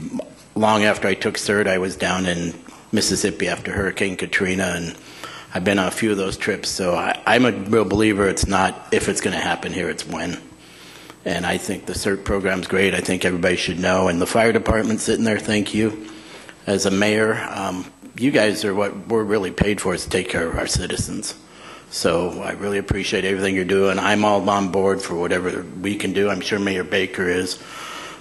long after I took CERT, I was down in Mississippi after Hurricane Katrina, and I've been on a few of those trips. So I'm a real believer it's not if it's going to happen here, it's when. And I think the CERT program's great. I think everybody should know. And the fire department sitting there, thank you. As a mayor, you guys are what we're really paid for, is to take care of our citizens. So I really appreciate everything you're doing. I'm all on board for whatever we can do. I'm sure Mayor Baker is.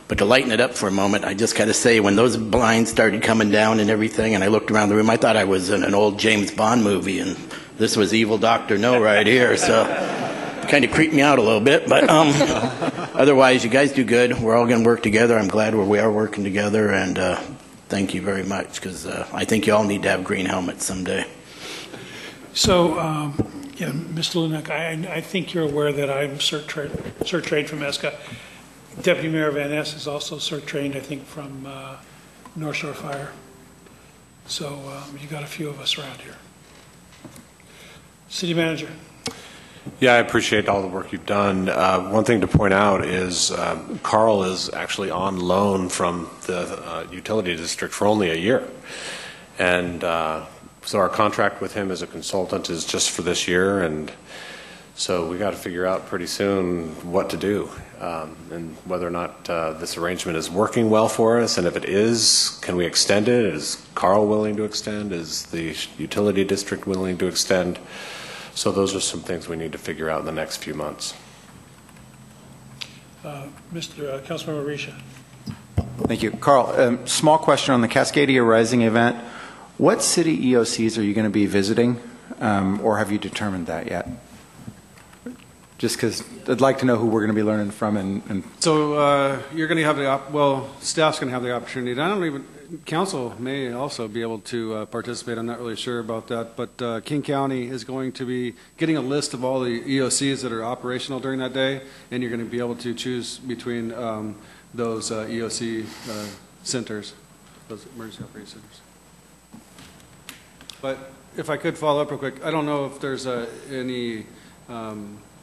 But to lighten it up for a moment, I just got to say, when those blinds started coming down and everything, and I looked around the room, I thought I was in an old James Bond movie, and this was Evil Dr. No right here. So it kind of creeped me out a little bit. But otherwise, you guys do good. We're all going to work together. I'm glad we are working together, and thank you very much, because I think you all need to have green helmets someday. So, yeah, Mr. Lunek, I think you're aware that I'm CERT trained from ESCA. Deputy Mayor Van Ness is also CERT trained, I think, from North Shore Fire. So you got a few of us around here. City Manager. Yeah, I appreciate all the work you've done. One thing to point out is Carl is actually on loan from the utility district for only a year. And so our contract with him as a consultant is just for this year, and so we got to figure out pretty soon what to do and whether or not this arrangement is working well for us, and if it is, can we extend it? Is Carl willing to extend? Is the utility district willing to extend? So those are some things we need to figure out in the next few months. Councilmember Risha. Thank you. Carl, small question on the Cascadia Rising event. What city EOCs are you going to be visiting, or have you determined that yet? Just because I'd like to know who we're going to be learning from. And So you're going to have staff's going to have the opportunity. Council may also be able to participate. I'm not really sure about that. But King County is going to be getting a list of all the EOCs that are operational during that day, and you're going to be able to choose between those EOC centers, those emergency operating centers. But if I could follow up real quick, I don't know if there's any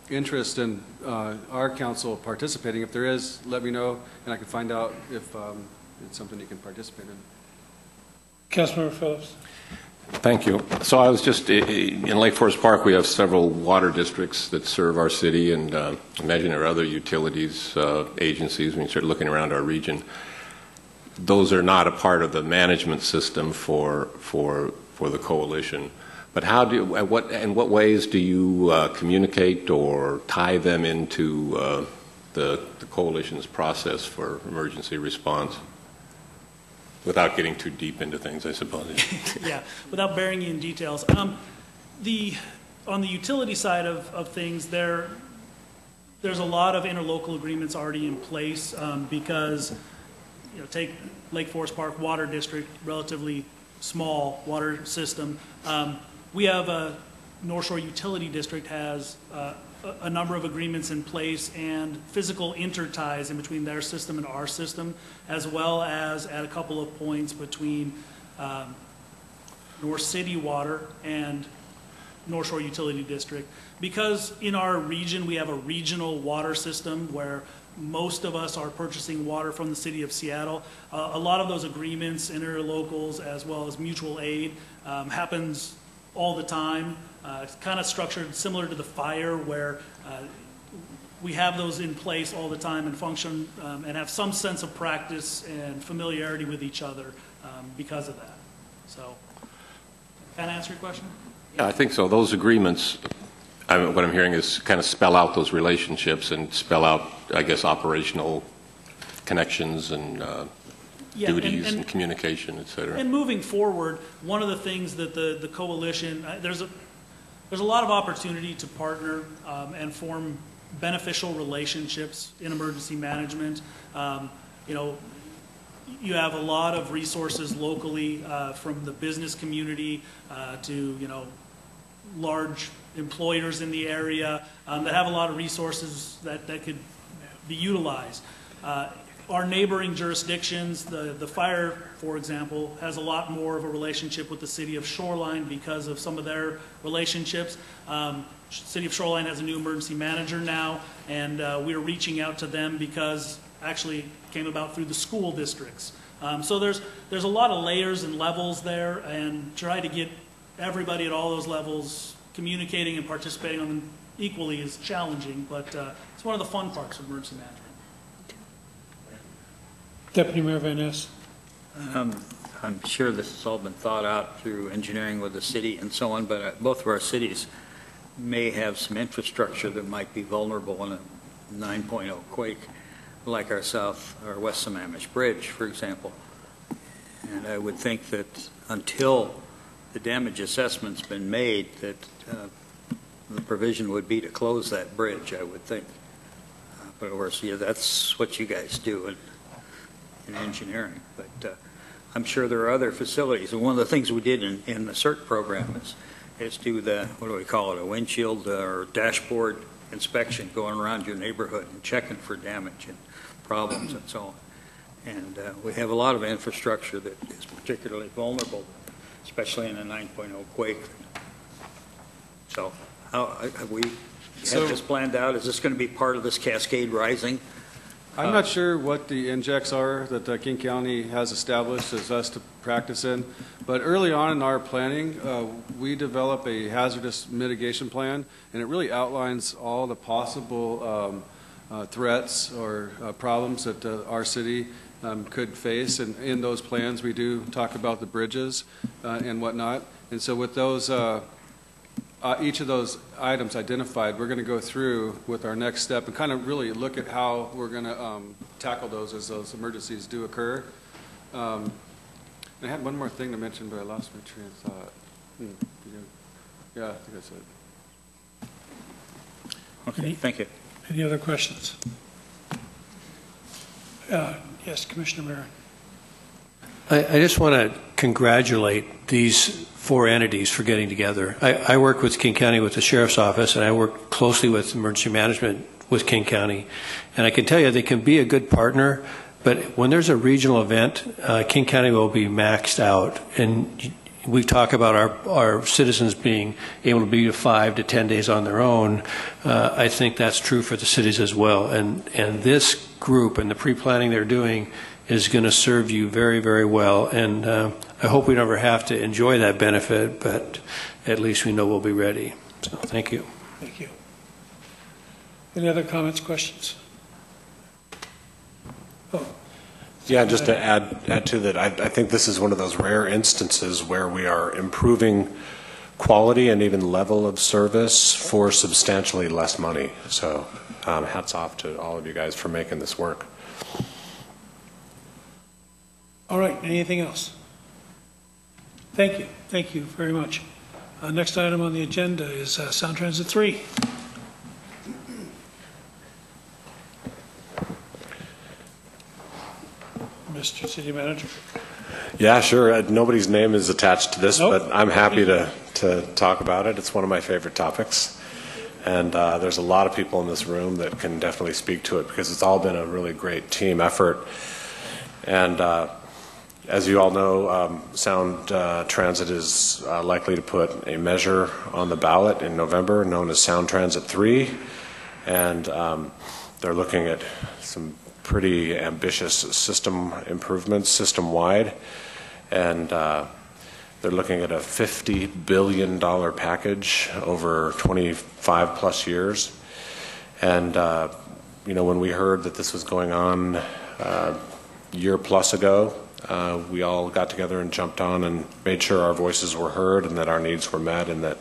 interest in our council participating. If there is, let me know, and I can find out if it's something you can participate in. Councilmember Phillips. Thank you. So I was just, in Lake Forest Park, we have several water districts that serve our city, and imagine there are other utilities, agencies, when you start looking around our region. Those are not a part of the management system for the coalition. But how do you, in what ways do you communicate or tie them into the coalition's process for emergency response? Without getting too deep into things, I suppose. Yeah, without burying you in details. On the utility side of things, there's a lot of interlocal agreements already in place because, take Lake Forest Park Water District, relatively small water system. We have a North Shore Utility District has a number of agreements in place and physical interties in between their system and our system, as well as at a couple of points between North City Water and North Shore Utility District. Because in our region we have a regional water system where most of us are purchasing water from the city of Seattle, a lot of those agreements, interlocals, as well as mutual aid happens all the time. It's kind of structured similar to the fire where we have those in place all the time and function and have some sense of practice and familiarity with each other because of that. So, can I answer your question? Yeah, I think so. Those agreements, what I'm hearing is kind of spell out those relationships and spell out, I guess, operational connections and duties and communication, et cetera. And moving forward, one of the things that the coalition, there's a lot of opportunity to partner and form beneficial relationships in emergency management. You know, you have a lot of resources locally from the business community to, you know, large employers in the area that have a lot of resources that could be utilized. Our neighboring jurisdictions, the fire, for example, has a lot more of a relationship with the city of Shoreline because of some of their relationships. City of Shoreline has a new emergency manager now, and we're reaching out to them because actually came about through the school districts. So there's a lot of layers and levels there, and try to get everybody at all those levels communicating and participating on them equally is challenging, but it's one of the fun parts of emergency management. Deputy Mayor Van Ness. I'm sure this has all been thought out through engineering with the city and so on, but both of our cities may have some infrastructure that might be vulnerable in a 9.0 quake, like our West Sammamish Bridge, for example. And I would think that until the damage assessment's been made, that the provision would be to close that bridge, I would think. But of course, yeah, that's what you guys do in engineering. But I'm sure there are other facilities. And one of the things we did in the CERT program is do the, what do we call it, a windshield or dashboard inspection, going around your neighborhood and checking for damage and problems and so on. And we have a lot of infrastructure that is particularly vulnerable, especially in a 9.0 quake. So how have we had this planned out? Is this going to be part of this cascade rising? I'm not sure what the injects are that King County has established as us to practice in, but early on in our planning, we develop a hazardous mitigation plan, and it really outlines all the possible threats or problems that our city could face. And in those plans, we do talk about the bridges and whatnot. And so with those each of those items identified, we're going to go through with our next step and kind of really look at how we're going to tackle those as those emergencies do occur. I had one more thing to mention, but I lost my train of thought. Yeah, I think that's it. Okay, thank you. Any other questions? Yes, Commissioner Marin. I just want to congratulate these four entities for getting together. I work with King County with the Sheriff's Office, and I work closely with emergency management with King County. And I can tell you they can be a good partner, but when there's a regional event, King County will be maxed out. And we talk about our citizens being able to be 5 to 10 days on their own. I think that's true for the cities as well. And this group and the pre-planning they're doing is going to serve you very, very well. And I hope we never have to enjoy that benefit, but at least we know we'll be ready. So thank you. Thank you. Any other comments, questions? Oh. Yeah, just to add to that, I think this is one of those rare instances where we are improving quality and even level of service for substantially less money. So hats off to all of you guys for making this work. All right, anything else? Thank you. Thank you very much. Next item on the agenda is Sound Transit 3. Mr. City Manager. Yeah, sure. Nobody's name is attached to this, Nope. but I'm happy to talk about it. It's one of my favorite topics. And there's a lot of people in this room that can definitely speak to it because it's all been a really great team effort. And as you all know, Sound Transit is likely to put a measure on the ballot in November known as Sound Transit 3. And they're looking at some pretty ambitious system improvements, system-wide. And they're looking at a $50 billion package over 25 plus years. And, you know, when we heard that this was going on a year plus ago, we all got together and jumped on and made sure our voices were heard and that our needs were met and that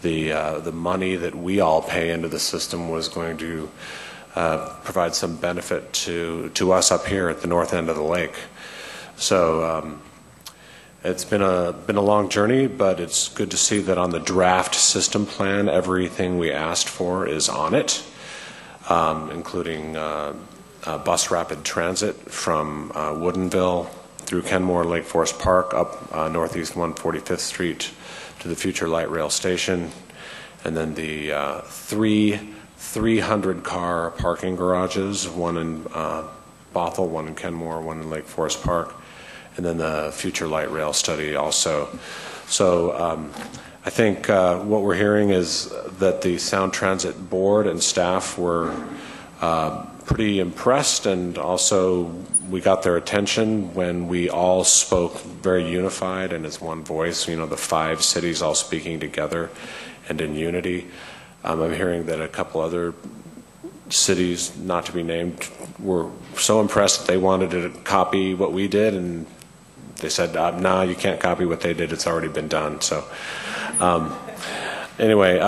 the money that we all pay into the system was going to provide some benefit to us up here at the north end of the lake. So it's been a long journey, but it's good to see that on the draft system plan, everything we asked for is on it, including bus rapid transit from Woodinville through Kenmore, Lake Forest Park, up Northeast 145th Street to the future light rail station, and then the 300-car parking garages, one in Bothell, one in Kenmore, one in Lake Forest Park, and then the future light rail study also. So I think what we're hearing is that the Sound Transit Board and staff were pretty impressed, and also we got their attention when we all spoke very unified and as one voice, the 5 cities all speaking together and in unity. I'm hearing that a couple other cities, not to be named, were so impressed that they wanted to copy what we did, and they said, "No, you can't copy what they did. It's already been done." So, anyway,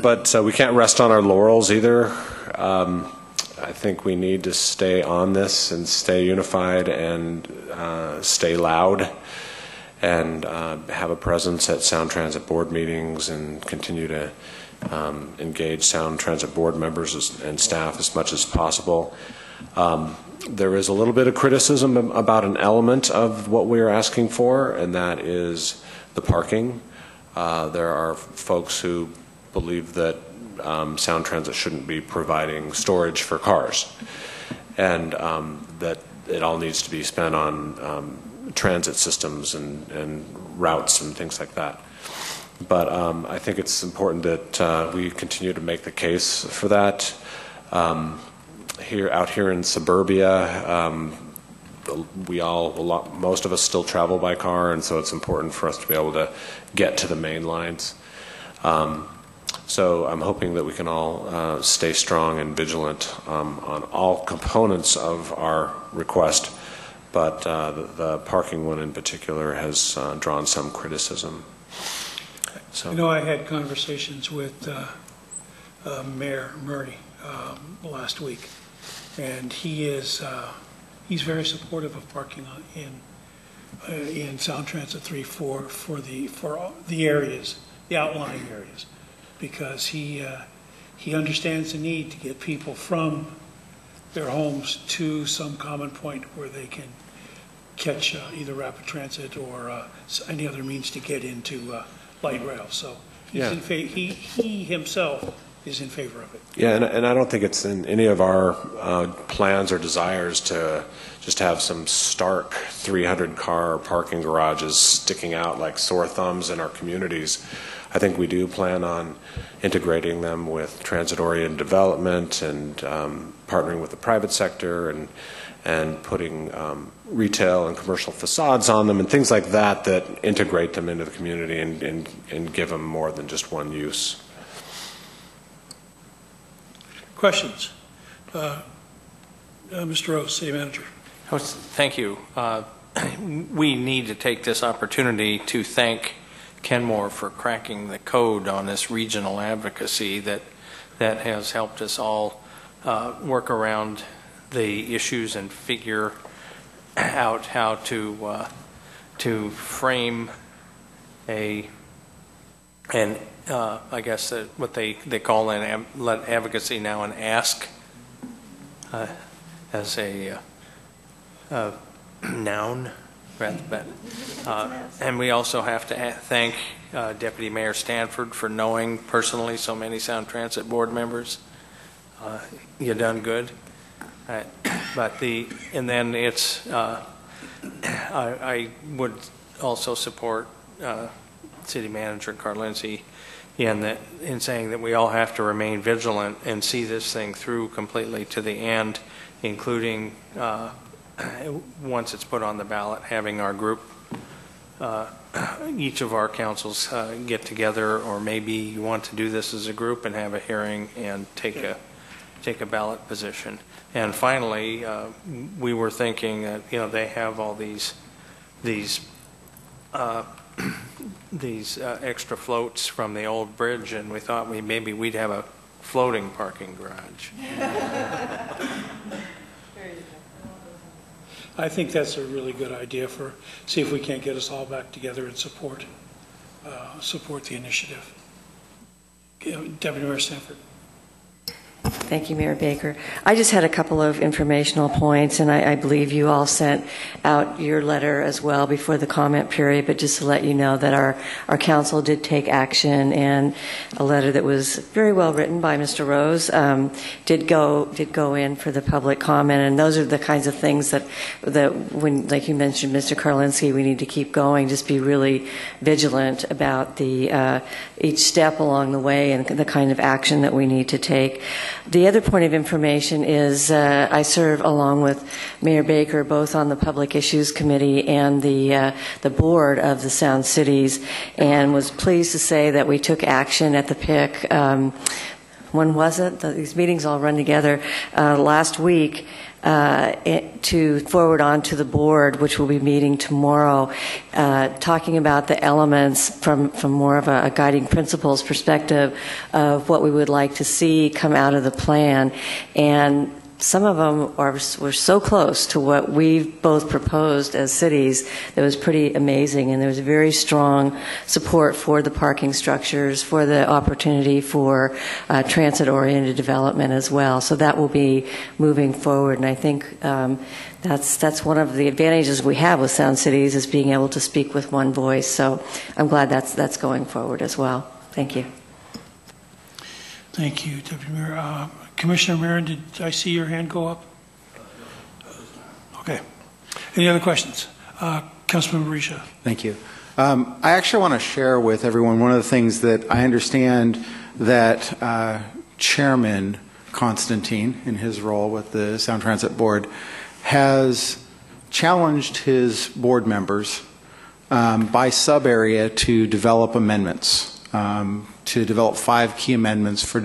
but we can't rest on our laurels either. I think we need to stay on this and stay unified and stay loud and have a presence at Sound Transit Board meetings and continue to engage Sound Transit Board members and staff as much as possible. There is a little bit of criticism about an element of what we are asking for, and that is the parking. There are folks who believe that Sound Transit shouldn't be providing storage for cars, and that it all needs to be spent on transit systems and routes and things like that. But I think it's important that we continue to make the case for that. Out here in suburbia, most of us still travel by car, and so it's important for us to be able to get to the main lines. So I'm hoping that we can all stay strong and vigilant on all components of our request, but the parking one in particular has drawn some criticism. So, I had conversations with Mayor Murray last week, and he's very supportive of parking in Sound Transit 3 for the areas, the outlying areas, because he understands the need to get people from their homes to some common point where they can catch either rapid transit or any other means to get into light rail. So he himself is in favor of it. Yeah, and I don't think it's in any of our plans or desires to just have some stark 300-car parking garages sticking out like sore thumbs in our communities. I think we do plan on integrating them with transit-oriented development and partnering with the private sector and putting retail and commercial facades on them and things like that that integrate them into the community and give them more than just one use. Questions? Mr. Rose, City Manager. Thank you. We need to take this opportunity to thank Kenmore for cracking the code on this regional advocacy that has helped us all work around the issues and figure out how to frame I guess what they call an advocacy now an ask as a noun, and we also have to thank Deputy Mayor Stanford for knowing personally so many Sound Transit Board members. You done good. I would also support City Manager Carlincy in saying that we all have to remain vigilant and see this thing through completely to the end, including once it's put on the ballot, having our group, each of our councils get together, or maybe you want to do this as a group and have a hearing and take a ballot position. And finally, we were thinking that they have all these these extra floats from the old bridge, and we thought maybe we'd have a floating parking garage. I think that's a really good idea see if we can't get us all back together and support the initiative. Deputy Mayor Stanford. Thank you, Mayor Baker. I just had a couple of informational points, and I believe you all sent out your letter as well before the comment period, but just to let you know that our council did take action, and a letter that was very well written by Mr. Rose did go in for the public comment, and those are the kinds of things that when, like you mentioned, Mr. Karlinski, we need to keep going, just be really vigilant about each step along the way and the kind of action that we need to take. The other point of information is I serve along with Mayor Baker both on the Public Issues Committee and the board of the Sound Cities, and was pleased to say that we took action at the PIC. When was it? These meetings all run together. Last week. To forward on to the board, which will be meeting tomorrow, talking about the elements from more of a guiding principles perspective of what we would like to see come out of the plan. And some of them were so close to what we've both proposed as cities that was pretty amazing, and there was very strong support for the parking structures, for the opportunity for transit-oriented development as well. So that will be moving forward, and I think that's one of the advantages we have with Sound Cities, is being able to speak with one voice. So I'm glad that's going forward as well. Thank you. Thank you, Deputy Mayor. Commissioner Marin, did I see your hand go up? Okay. Any other questions? Councilman Berisha. Thank you. I actually want to share with everyone one of the things that I understand that Chairman Constantine, in his role with the Sound Transit Board, has challenged his board members by sub-area to develop amendments. To develop 5 key amendments for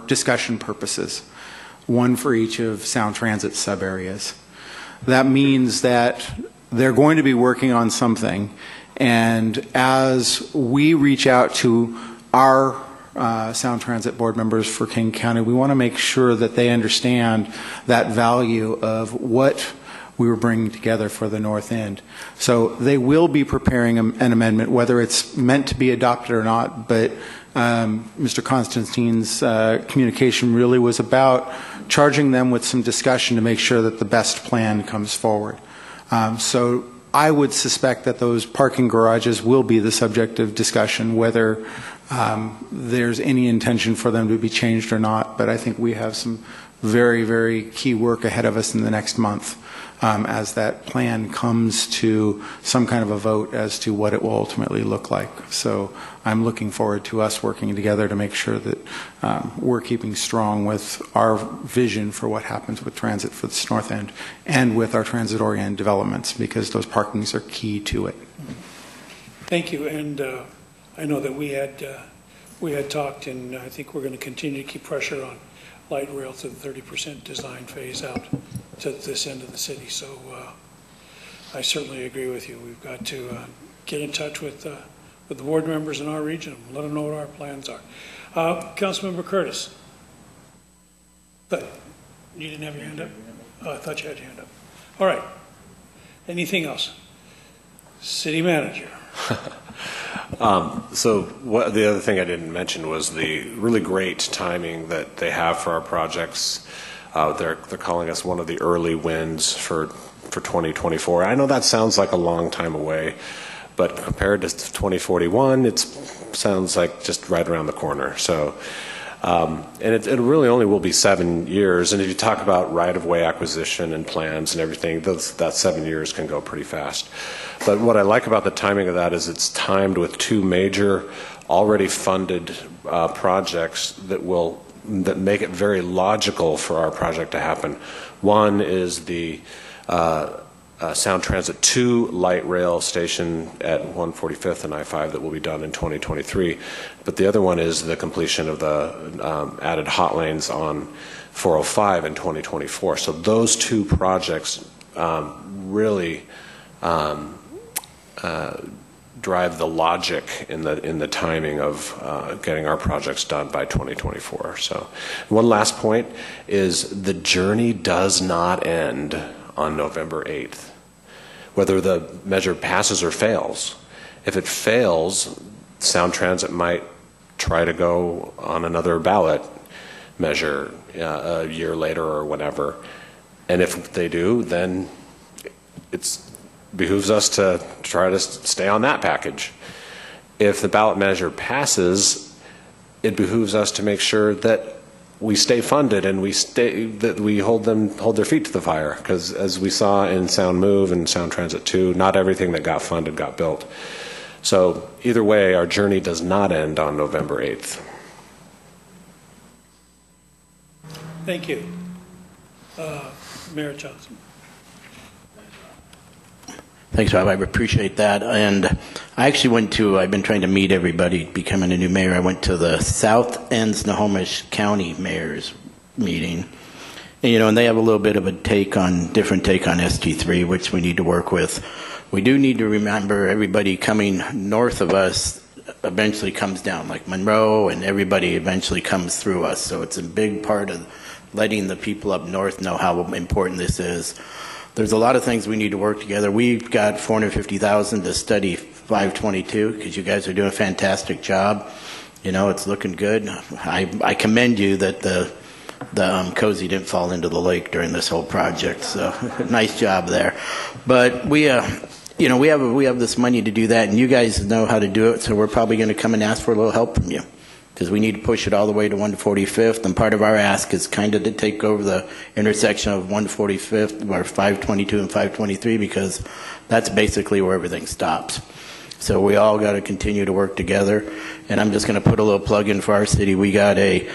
discussion purposes, one for each of Sound Transit sub-areas. That means that they're going to be working on something, and as we reach out to our Sound Transit board members for King County, we want to make sure that they understand that value of what we were bringing together for the North End. So they will be preparing an amendment, whether it's meant to be adopted or not, but Mr. Constantine's communication really was about charging them with some discussion to make sure that the best plan comes forward. So I would suspect that those parking garages will be the subject of discussion, whether there's any intention for them to be changed or not, but I think we have some very, very key work ahead of us in the next month. As that plan comes to some kind of a vote as to what it will ultimately look like. So I'm looking forward to us working together to make sure that we're keeping strong with our vision for what happens with transit for this North End and with our transit-oriented developments, because those parkings are key to it. Thank you. And I know that we had talked, and I think we're going to continue to keep pressure on light rail to the 30% design phase out to this end of the city. So I certainly agree with you. We've got to get in touch with the board members in our region and let them know what our plans are. Councilmember Curtis. But you didn't have your hand up? Oh, I thought you had your hand up. All right. Anything else? City manager. The other thing I didn't mention was the really great timing that they have for our projects. They're calling us one of the early wins for 2024. I know that sounds like a long time away, but compared to 2041, it sounds like just right around the corner. So, and it really only will be 7 years. And if you talk about right-of-way acquisition and plans and everything, that 7 years can go pretty fast. But what I like about the timing of that is it's timed with 2 major, already funded projects that make it very logical for our project to happen. One is the Sound Transit 2 light rail station at 145th and I-5 that will be done in 2023. But the other one is the completion of the added hot lanes on 405 in 2024. So those 2 projects really drive the logic in the timing of getting our projects done by 2024. So one last point is the journey does not end on November 8th, whether the measure passes or fails. If it fails, Sound Transit might try to go on another ballot measure a year later or whatever. And if they do, then it behooves us to try to stay on that package. If the ballot measure passes, it behooves us to make sure that we stay funded and that we hold their feet to the fire. Because as we saw in Sound Move and Sound Transit 2, not everything that got funded got built. So either way, our journey does not end on November 8th. Thank you. Mayor Johnson. Thanks, Bob. I appreciate that. And I actually I've been trying to meet everybody becoming a new mayor. I went to the South and Snohomish County Mayor's meeting. And they have a little bit of a different take on ST3, which we need to work with. We do need to remember everybody coming north of us eventually comes down, like Monroe, and everybody eventually comes through us. So it's a big part of letting the people up north know how important this is. There's a lot of things we need to work together. We've got $450,000 to study 522 because you guys are doing a fantastic job. It's looking good. I commend you that the cozy didn't fall into the lake during this whole project. So nice job there. But we have this money to do that, and you guys know how to do it. So we're probably going to come and ask for a little help from you, because we need to push it all the way to 145th, and part of our ask is kind of to take over the intersection of 145th, or 522 and 523, because that's basically where everything stops. So we all got to continue to work together, and I'm just going to put a little plug in for our city. We got a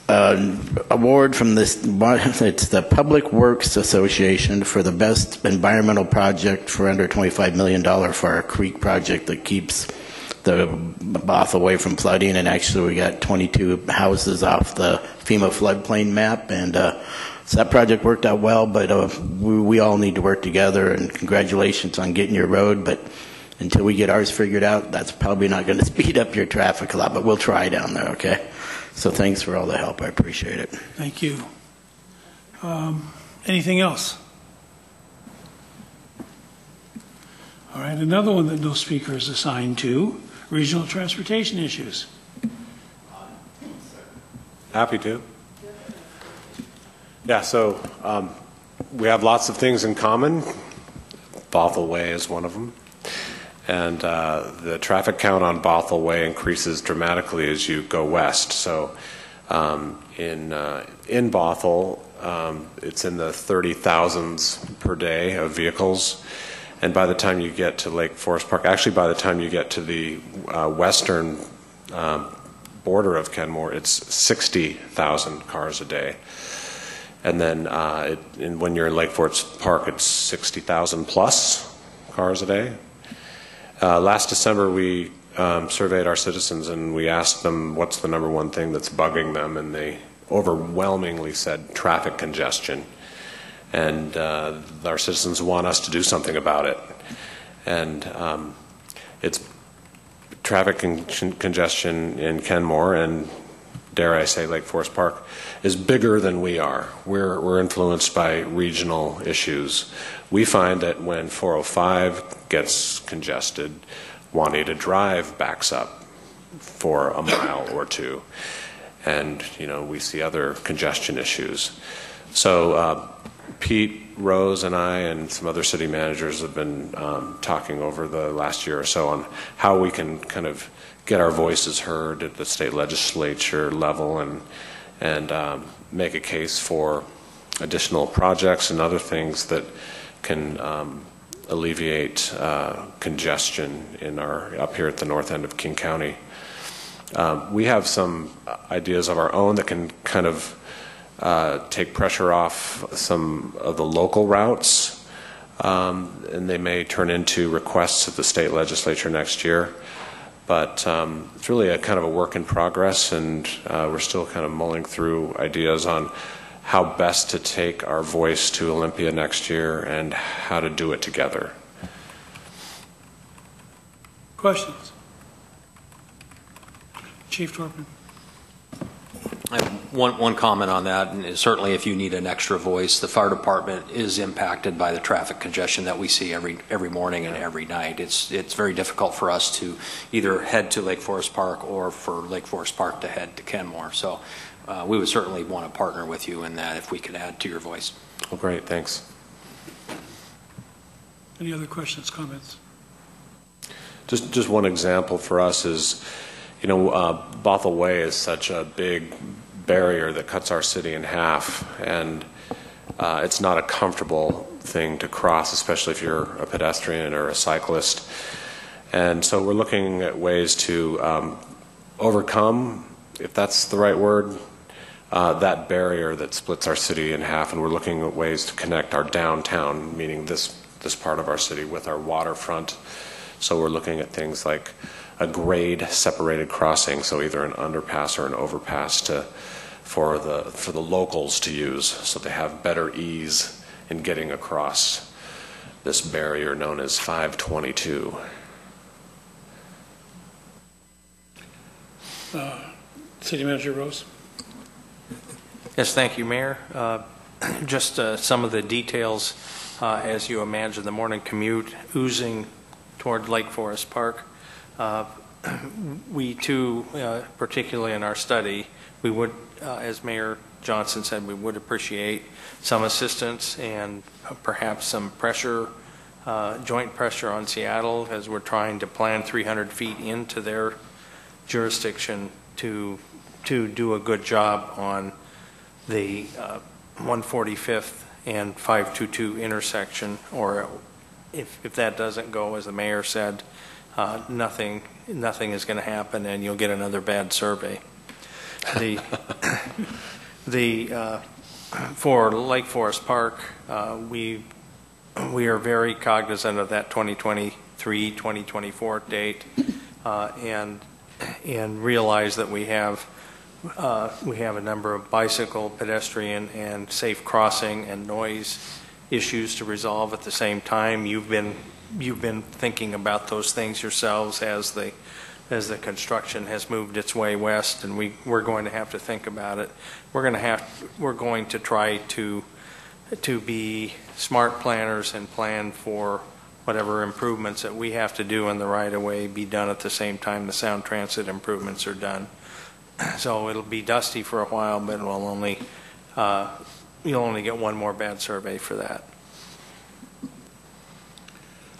award from it's the Public Works Association for the best environmental project for under $25 million for our creek project that keeps the Both away from flooding, and actually we got 22 houses off the FEMA floodplain map, and so that project worked out well, but we all need to work together, and congratulations on getting your road, but until we get ours figured out, that's probably not going to speed up your traffic a lot, but we'll try down there, okay? So thanks for all the help. I appreciate it. Thank you. Anything else? All right, another one that no speaker is assigned to, regional transportation issues. Happy to. Yeah, so we have lots of things in common. Bothell Way is one of them. And the traffic count on Bothell Way increases dramatically as you go west. So in Bothell, it's in the 30,000s per day of vehicles. And by the time you get to Lake Forest Park, actually by the time you get to the western border of Kenmore, it's 60,000 cars a day. And then when you're in Lake Forest Park, it's 60,000 plus cars a day. Last December, we surveyed our citizens and we asked them what's the number one thing that's bugging them, and they overwhelmingly said traffic congestion. And our citizens want us to do something about it. And it's traffic congestion in Kenmore, and dare I say Lake Forest Park, is bigger than we are. We're influenced by regional issues. We find that when 405 gets congested, Juanita Drive backs up for a mile or two. And, we see other congestion issues. So Pete, Rose, and I and some other city managers have been talking over the last year or so on how we can kind of get our voices heard at the state legislature level and make a case for additional projects and other things that can alleviate congestion up here at the north end of King County. We have some ideas of our own that can kind of take pressure off some of the local routes, and they may turn into requests at the state legislature next year. But it's really a kind of a work in progress, and we're still kind of mulling through ideas on how best to take our voice to Olympia next year and how to do it together. Questions? Chief Torpin. I have one comment on that, and is certainly if you need an extra voice, the fire department is impacted by the traffic congestion that we see every morning and every night. It's very difficult for us to either head to Lake Forest Park or for Lake Forest Park to head to Kenmore. So we would certainly want to partner with you in that if we could add to your voice. Well, great, thanks. Any other questions, comments? Just one example for us is, Bothell Way is such a big barrier that cuts our city in half, and it's not a comfortable thing to cross, especially if you're a pedestrian or a cyclist. And so we're looking at ways to overcome, if that's the right word, that barrier that splits our city in half, and we're looking at ways to connect our downtown, meaning this part of our city, with our waterfront. So we're looking at things like a grade separated crossing, so either an underpass or an overpass for the locals to use, so they have better ease in getting across this barrier known as 522. City Manager Rose. Yes, thank you, Mayor. Just some of the details as you imagine the morning commute oozing toward Lake Forest Park. We too, particularly in our study, we would, as Mayor Johnson said, we would appreciate some assistance and perhaps some pressure, joint pressure on Seattle as we're trying to plan 300 feet into their jurisdiction to do a good job on the 145th and 522 intersection, or if that doesn't go, as the mayor said, nothing is going to happen, and you'll get another bad survey. For Lake Forest Park, we are very cognizant of that 2023-2024 date, and realize that we have a number of bicycle, pedestrian, and safe crossing and noise issues to resolve at the same time. You've been thinking about those things yourselves as the construction has moved its way west, and we're going to have to think about it. We're going to try to be smart planners and plan for whatever improvements that we have to do in the right of way be done at the same time the sound transit improvements are done. So it'll be dusty for a while, but you'll only get one more bad survey for that.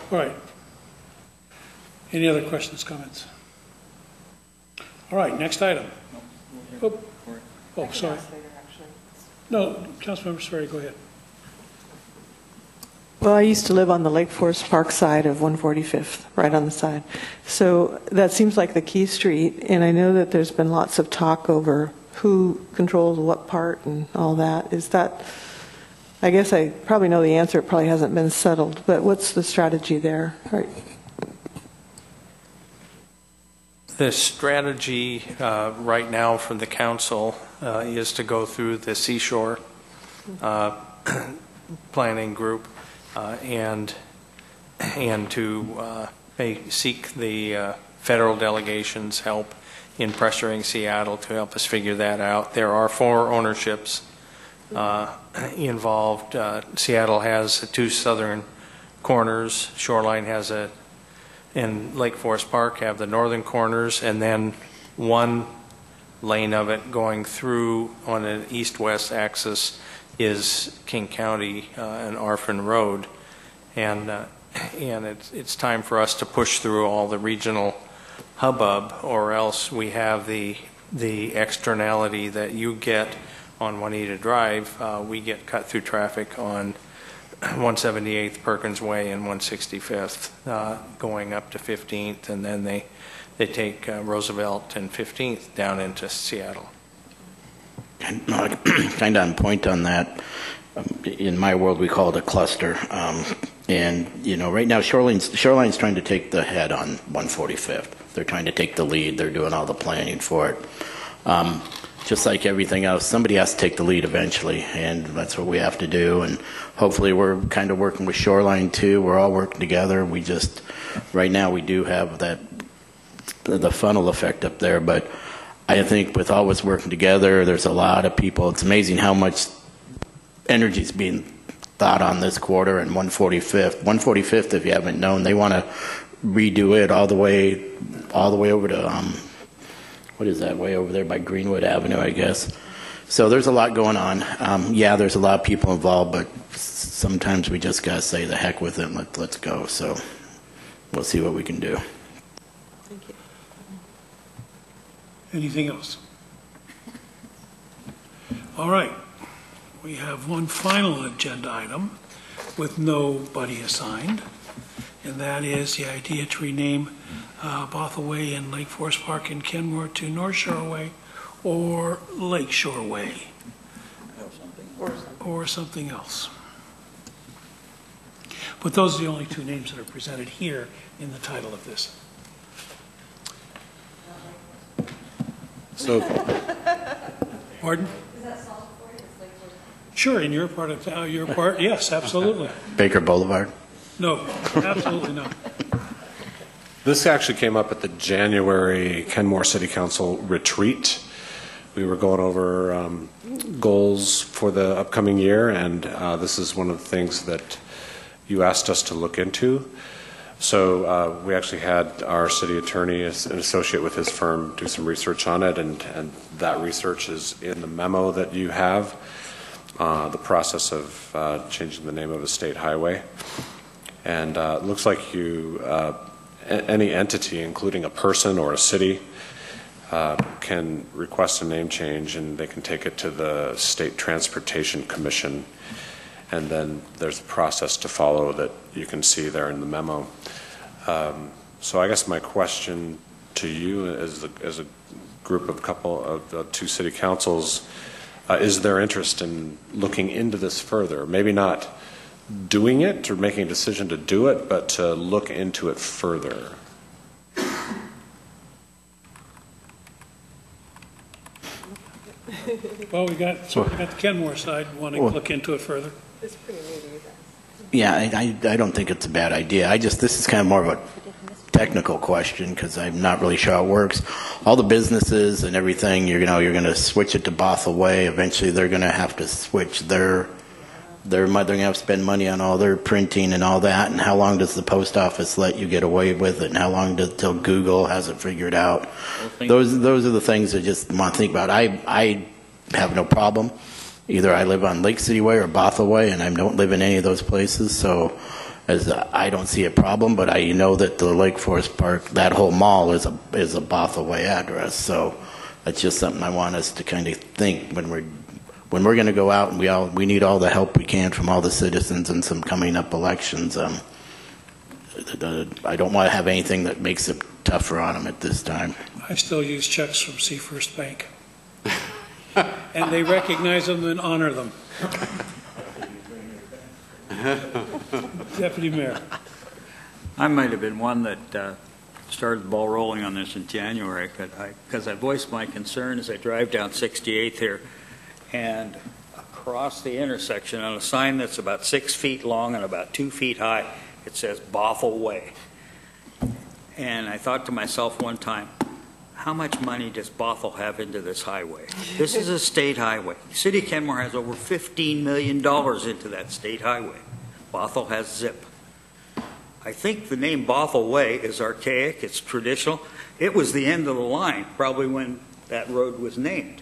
All right. Any other questions, comments? All right, next item. Oh, sorry. No, Councilmember Sperry, go ahead. Well, I used to live on the Lake Forest Park side of 145th, right on the side. So that seems like the key street, and I know that there's been lots of talk over who controls what part and all that. Is that, I guess I probably know the answer, it probably hasn't been settled, but what's the strategy there? The strategy right now from the council is to go through the seashore planning group and to seek the federal delegation's help in pressuring Seattle to help us figure that out. There are 4 ownerships involved. Seattle has 2 southern corners. Shoreline has and Lake Forest Park have the northern corners, and then 1 lane of it going through on an east-west axis is King County and Arfin Road, and it's time for us to push through all the regional hubbub, or else we have the externality that you get on Juanita Drive. We get cut through traffic on 178th Perkins Way and 165th going up to 15th, and then they take Roosevelt and 15th down into Seattle. Kind of on point on that. In my world, we call it a cluster. And right now, Shoreline's trying to take the head on 145th. They're trying to take the lead. They're doing all the planning for it. Just like everything else, somebody has to take the lead eventually, and that's what we have to do. And hopefully we're kind of working with Shoreline too. We're all working together. Right now we do have that the funnel effect up there. But I think with all us working together, there's a lot of people. It's amazing how much energy is being thought on this quarter and 145th. 145th, if you haven't known, they want to redo it all the way over to what is that, way over there by Greenwood Avenue, I guess. So there's a lot going on. Yeah, there's a lot of people involved, but sometimes we just got to say the heck with it and let's go. So we'll see what we can do. Thank you. Anything else? All right. We have one final agenda item with nobody assigned, and that is the idea to rename Bothell Way and Lake Forest Park in Kenmore to North Shore Way or Lake Shore Way or something else. But those are the only two names that are presented here in the title of this. So, Pardon? Sure, in your part of town, your part, yes, absolutely. Baker Boulevard? No, absolutely not. this actually came up at the January Kenmore City Council retreat. We were going over goals for the upcoming year, and this is one of the things that you asked us to look into. So we actually had our city attorney, an associate with his firm, do some research on it, and that research is in the memo that you have. The process of changing the name of a state highway. And it looks like any entity, including a person or a city, can request a name change, and they can take it to the State Transportation Commission. And then there's a process to follow that you can see there in the memo. So I guess my question to you as a group of two city councils, is there interest in looking into this further? Maybe not doing it or making a decision to do it, but to look into it further. Well, we got the Kenmore side wanting to look into it further. It's pretty new to you guys. Yeah, I don't think it's a bad idea. This is kind of more of a technical question because I'm not really sure how it works. All the businesses and everything, you're going to switch it to Bothell Way. Eventually, they're going to have to switch they're going to have to spend money on all their printing and all that. And how long does the post office let you get away with it? And how long till Google has it figured out? Those are the things I just want to think about. I have no problem. Either I live on Lake City Way or Bothell Way, and I don't live in any of those places, so I don't see a problem. But I know that the Lake Forest Park, that whole mall is a Bothell Way address, so that's just something I want us to kind of think when we're going to go out, and we need all the help we can from all the citizens in some coming up elections. I don't want to have anything that makes it tougher on them at this time. I still use checks from Seafirst Bank. And they recognize them and honor them. Deputy Mayor. I might have been one that started the ball rolling on this in January because I voiced my concern as I drive down 68th here, and across the intersection on a sign that's about 6 feet long and about 2 feet high, it says Bothell Way. And I thought to myself one time, how much money does Bothell have into this highway? This is a state highway. The city of Kenmore has over $15 million into that state highway. Bothell has zip. I think the name Bothell Way is archaic, it's traditional. It was the end of the line, probably when that road was named.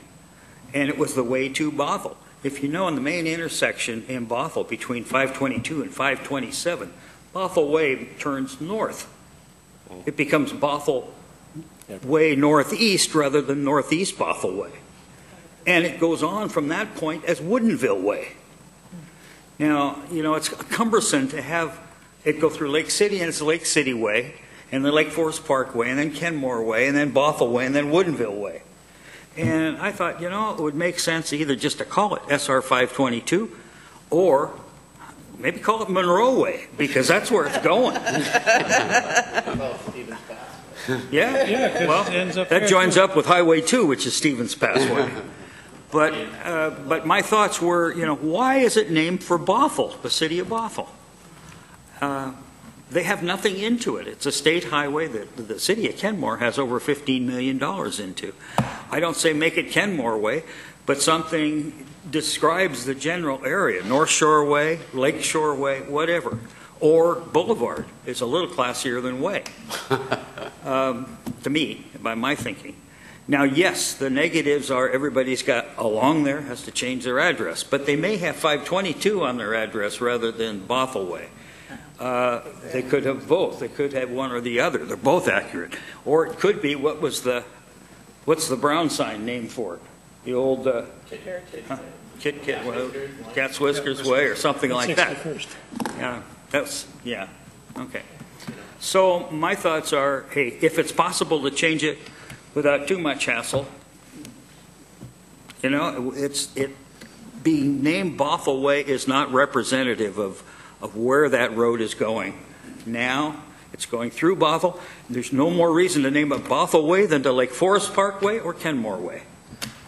And it was the way to Bothell. If you know, in the main intersection in Bothell between 522 and 527, Bothell Way turns north. It becomes Bothell Way northeast rather than northeast Bothell Way. And it goes on from that point as Woodinville Way. Now, it's cumbersome to have it go through Lake City, and it's Lake City Way, and the Lake Forest Parkway, and then Kenmore Way, and then Bothell Way, and then Woodinville Way. And I thought, it would make sense either just to call it SR 522 or maybe call it Monroe Way, because that's where it's going. Yeah. Well, that joins up with Highway 2, which is Stevens Pass Way. But my thoughts were, why is it named for Bothell, the city of Bothell? They have nothing into it. It's a state highway that the city of Kenmore has over $15 million into. I don't say make it Kenmore Way, but something describes the general area, North Shore Way, Lake Shore Way, whatever. Or Boulevard is a little classier than Way, to me, by my thinking. Now, yes, the negatives are everybody's got along there has to change their address, but they may have 522 on their address rather than Bothell Way. They could have both. They could have one or the other. They're both accurate. Or it could be what's the brown sign named for it? The old Cat's Whiskers Way or something like that. Yeah, okay. So my thoughts are, hey, if it's possible to change it without too much hassle, you know, it being named Bothell Way is not representative of where that road is going. Now, it's going through Bothell. There's no more reason to name it Bothell Way than to Lake Forest Parkway or Kenmore Way.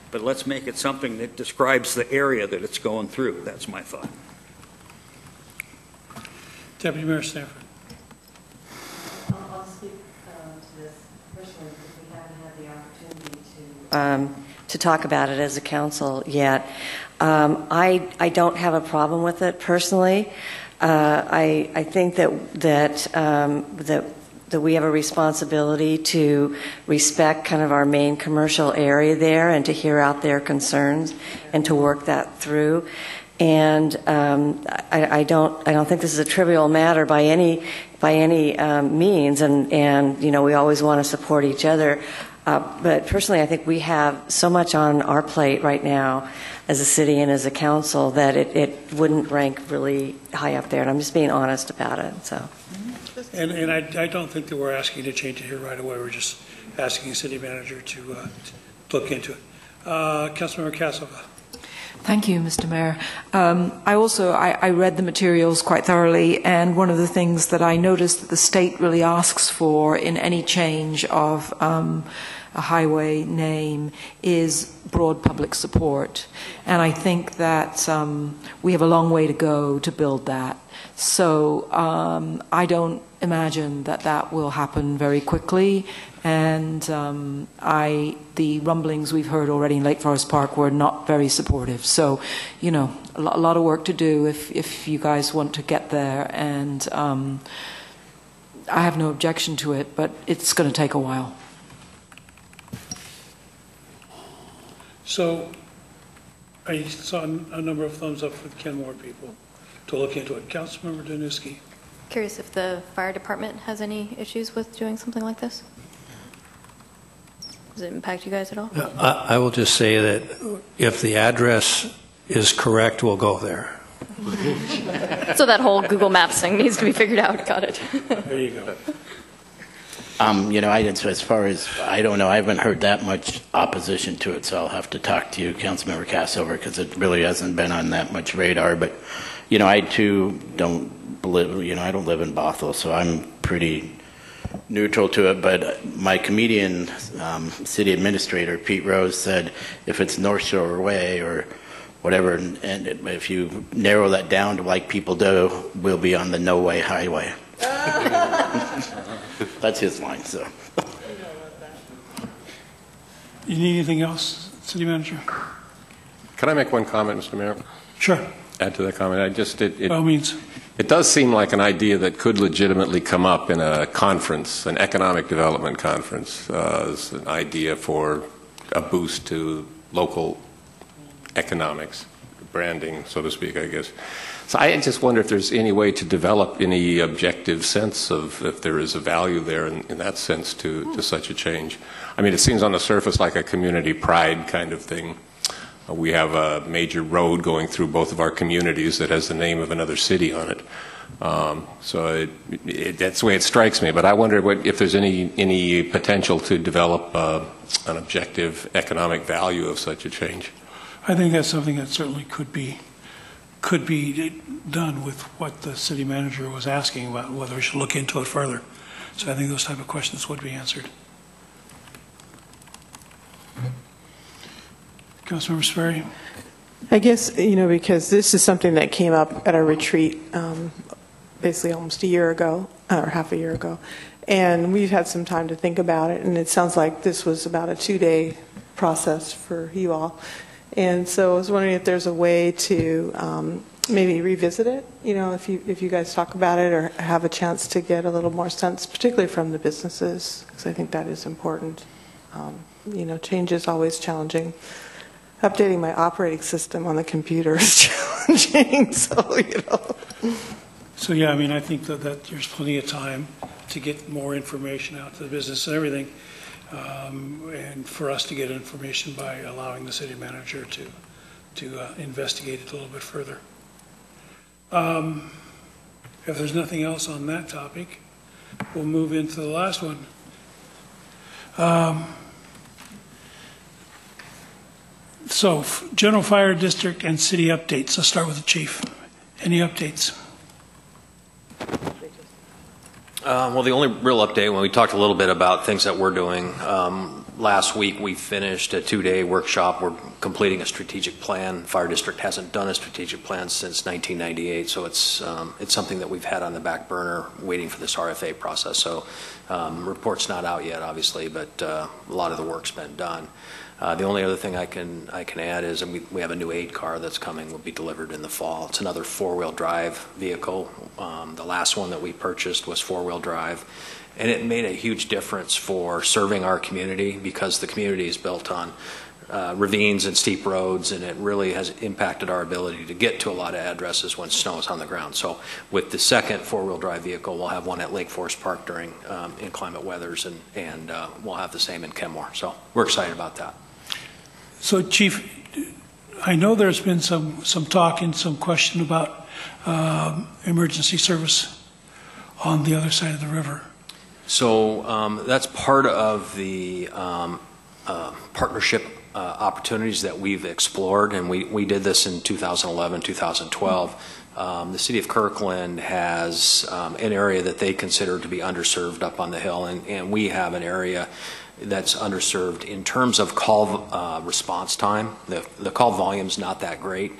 But let's make it something that describes the area that it's going through. That's my thought. Deputy Mayor Stanford. I'll speak to this personally because we haven't had the opportunity to talk about it as a council yet. I don't have a problem with it personally. I think that we have a responsibility to respect kind of our main commercial area there and to hear out their concerns and to work that through. And I don't think this is a trivial matter by any means. And you know, we always want to support each other. But personally, I think we have so much on our plate right now as a city and as a council that it wouldn't rank really high up there. And I'm just being honest about it. So. And I don't think that we're asking to change it here right away. We're just asking the city manager to look into it. Councilmember Cassava. Thank you, Mr. Mayor. I read the materials quite thoroughly, and one of the things that I noticed that the state really asks for in any change of a highway name is broad public support. And I think that we have a long way to go to build that. So I don't imagine that will happen very quickly. And the rumblings we've heard already in Lake Forest Park were not very supportive. So, you know, a lot of work to do if you guys want to get there. And I have no objection to it, but it's going to take a while. So I saw a number of thumbs up for the Kenmore people to look into it. Councilmember Danuski. Curious if the fire department has any issues with doing something like this? Does it impact you guys at all? I will just say that if the address is correct, we'll go there. So that whole Google Maps thing needs to be figured out. Got it. There you go. You know, as far as, I don't know, I haven't heard that much opposition to it, so I'll have to talk to you, Councilmember Cassover, because it really hasn't been on that much radar. But, you know, I too don't live, you know, I don't live in Bothell, so I'm pretty neutral to it. But my comedian city administrator, Pete Rose, said if it's North Shore Way or whatever, and if you narrow that down to like people do, we'll be on the No Way Highway. That's his line, so. You need anything else, City Manager? Can I make one comment, Mr. Mayor? Sure. Add to that comment. By all means. It does seem like an idea that could legitimately come up in a conference, an economic development conference, as an idea for a boost to local economics, branding, so to speak, I guess. So I just wonder if there's any way to develop any objective sense of if there is a value there in that sense to such a change. I mean, it seems on the surface like a community pride kind of thing. We have a major road going through both of our communities that has the name of another city on it. So that's the way it strikes me. But I wonder if there's any potential to develop an objective economic value of such a change. I think that's something that certainly could be done with what the city manager was asking about, whether we should look into it further. So I think those type of questions would be answered. Councilmember Sperry. I guess, you know, because this is something that came up at our retreat basically almost a year ago, or half a year ago. And we've had some time to think about it, and it sounds like this was about a 2-day process for you all. And so I was wondering if there's a way to maybe revisit it, if you guys talk about it or have a chance to get a little more sense, particularly from the businesses, because I think that is important. Change is always challenging. Updating my operating system on the computer is challenging, So yeah, I think that there's plenty of time to get more information out to the business and everything, and for us to get information by allowing the city manager to investigate it a little bit further. If there's nothing else on that topic, we'll move into the last one. So, General Fire District and city updates. Let's start with the chief. Any updates? Well, the only real update, when we talked a little bit about things that we're doing, last week we finished a 2-day workshop. We're completing a strategic plan. Fire District hasn't done a strategic plan since 1998, so it's something that we've had on the back burner waiting for this RFA process. So report's not out yet, obviously, but a lot of the work's been done. The only other thing I can add is we have a new aid car that's coming, will be delivered in the fall. It's another 4-wheel drive vehicle. The last one that we purchased was 4-wheel drive, and it made a huge difference for serving our community, because the community is built on ravines and steep roads, and it really has impacted our ability to get to a lot of addresses when snow is on the ground. So with the second 4-wheel drive vehicle, we'll have one at Lake Forest Park during inclement weathers, and we'll have the same in Kenmore. So we're excited about that. So, Chief, I know there's been some talk and some question about emergency service on the other side of the river. So that's part of the partnership opportunities that we've explored, and we did this in 2011, 2012. The city of Kirkland has an area that they consider to be underserved up on the hill, and we have an area that's underserved in terms of call response time. The call volume's not that great,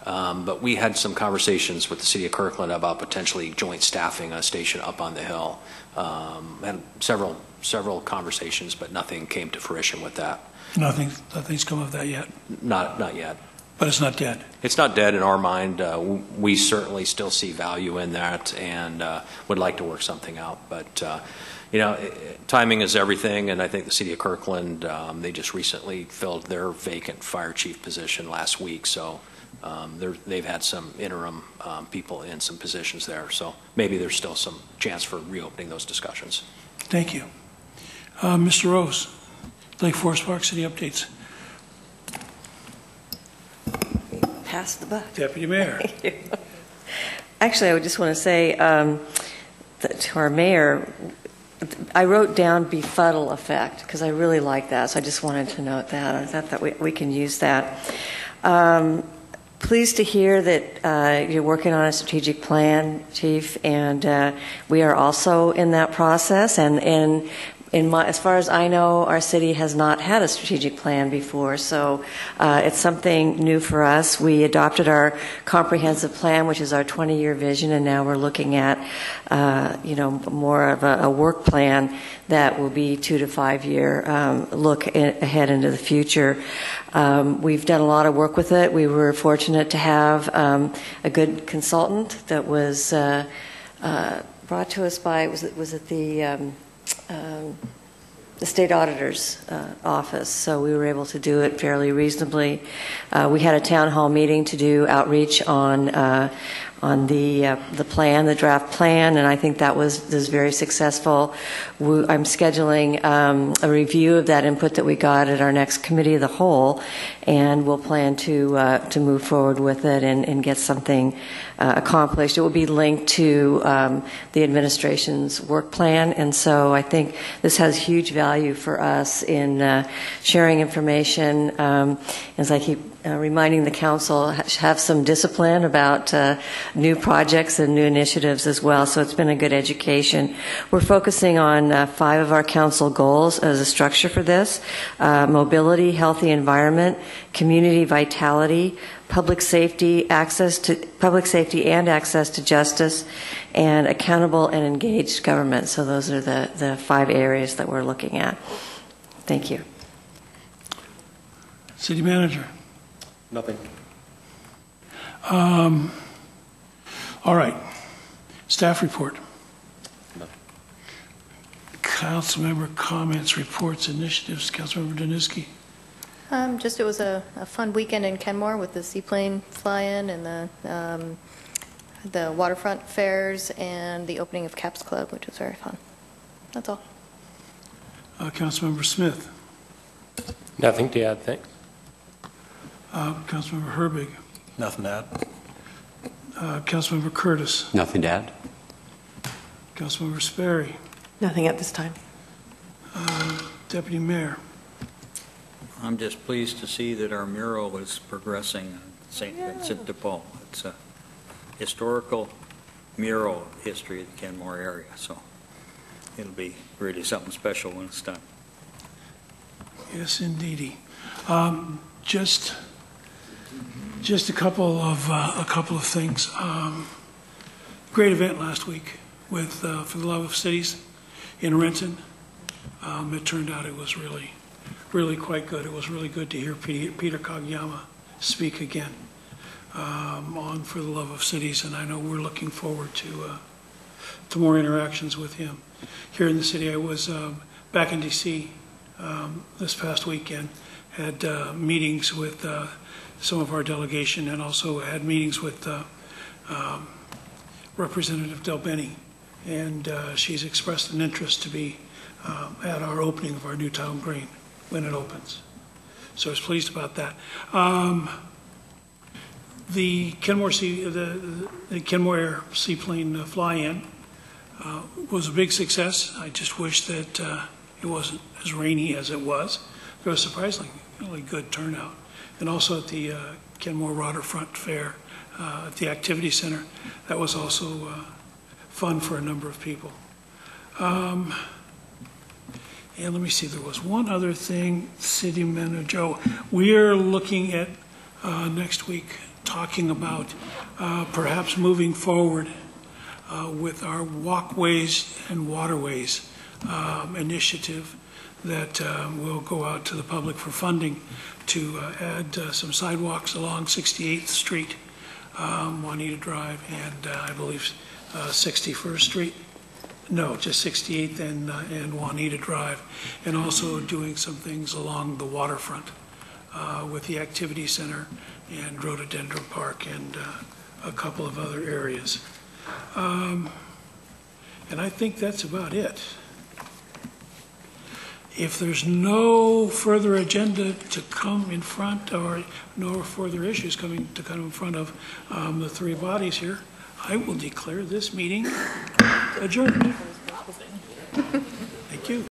but we had some conversations with the city of Kirkland about potentially joint staffing a station up on the hill. Had several conversations, but nothing came to fruition with that. Nothing's come of that yet? Not yet. But it's not dead? It's not dead in our mind. We certainly still see value in that, and would like to work something out. But timing is everything, and I think the city of Kirkland, they just recently filled their vacant fire chief position last week, so they've had some interim people in some positions there, so maybe there's still some chance for reopening those discussions. Thank you. Mr. Rose, Lake Forest Park City updates. Pass the buck. Deputy Mayor. Actually, I would just want to say that to our mayor, I wrote down befuddle effect because I really like that, so I just wanted to note that. I thought that we can use that. Pleased to hear that you're working on a strategic plan, Chief, and we are also in that process. And as far as I know, our city has not had a strategic plan before, so it's something new for us. We adopted our comprehensive plan, which is our 20-year vision, and now we're looking at, more of a work plan that will be 2 to 5 year look ahead into the future. We've done a lot of work with it. We were fortunate to have a good consultant that was brought to us by was it the state auditor's office, so we were able to do it fairly reasonably. We had a town hall meeting to do outreach on the plan, the draft plan, and I think that was very successful. I'm scheduling a review of that input that we got at our next committee of the whole, and we'll plan to move forward with it and get something accomplished. It will be linked to the administration's work plan, and so I think this has huge value for us in sharing information. As I keep reminding the council, have some discipline about new projects and new initiatives as well. So it's been a good education. We're focusing on 5 of our council goals as a structure for this: mobility, healthy environment, community vitality, public safety and access to justice, and accountable and engaged government. So those are the 5 areas that we're looking at. Thank you. City Manager. Nothing. All right. Staff report. Nothing. Councilmember comments, reports, initiatives. Councilmember Danuski. Just it was a fun weekend in Kenmore with the seaplane fly-in and the waterfront fairs and the opening of Caps Club, which was very fun. That's all. Councilmember Smith. Nothing to add, thanks. Councilmember Herbig. Nothing to add. Councilmember Curtis. Nothing to add. Councilmember Sperry. Nothing at this time. Deputy Mayor. I'm just pleased to see that our mural is progressing on St. Vincent de Paul. It's a historical mural of history of the Kenmore area, so it'll be really something special when it's done. Yes, indeedy. Just a couple of things. Great event last week with For the Love of Cities in Renton. It turned out it was really quite good. It was really good to hear Peter Kagiyama speak again on For the Love of Cities, and I know we're looking forward to more interactions with him. Here in the city, I was back in D.C. This past weekend, had meetings with some of our delegation, and also had meetings with Representative Del Bene, and she's expressed an interest to be at our opening of our new town green when it opens. So I was pleased about that. The Kenmore Air seaplane fly-in was a big success. I just wish that it wasn't as rainy as it was. There was surprisingly really good turnout. And also at the Kenmore Waterfront Fair at the Activity Center, that was also fun for a number of people. And let me see, there was one other thing, City Manager. Oh, we're looking at next week talking about perhaps moving forward with our walkways and waterways initiative that will go out to the public for funding to add some sidewalks along 68th Street, Juanita Drive, and I believe 61st Street. No, just 68th and Juanita Drive, and also doing some things along the waterfront with the Activity Center and Rhododendron Park and a couple of other areas. And I think that's about it. If there's no further agenda to come in front, or no further issues coming to come in front of the 3 bodies here, I will declare this meeting adjourned.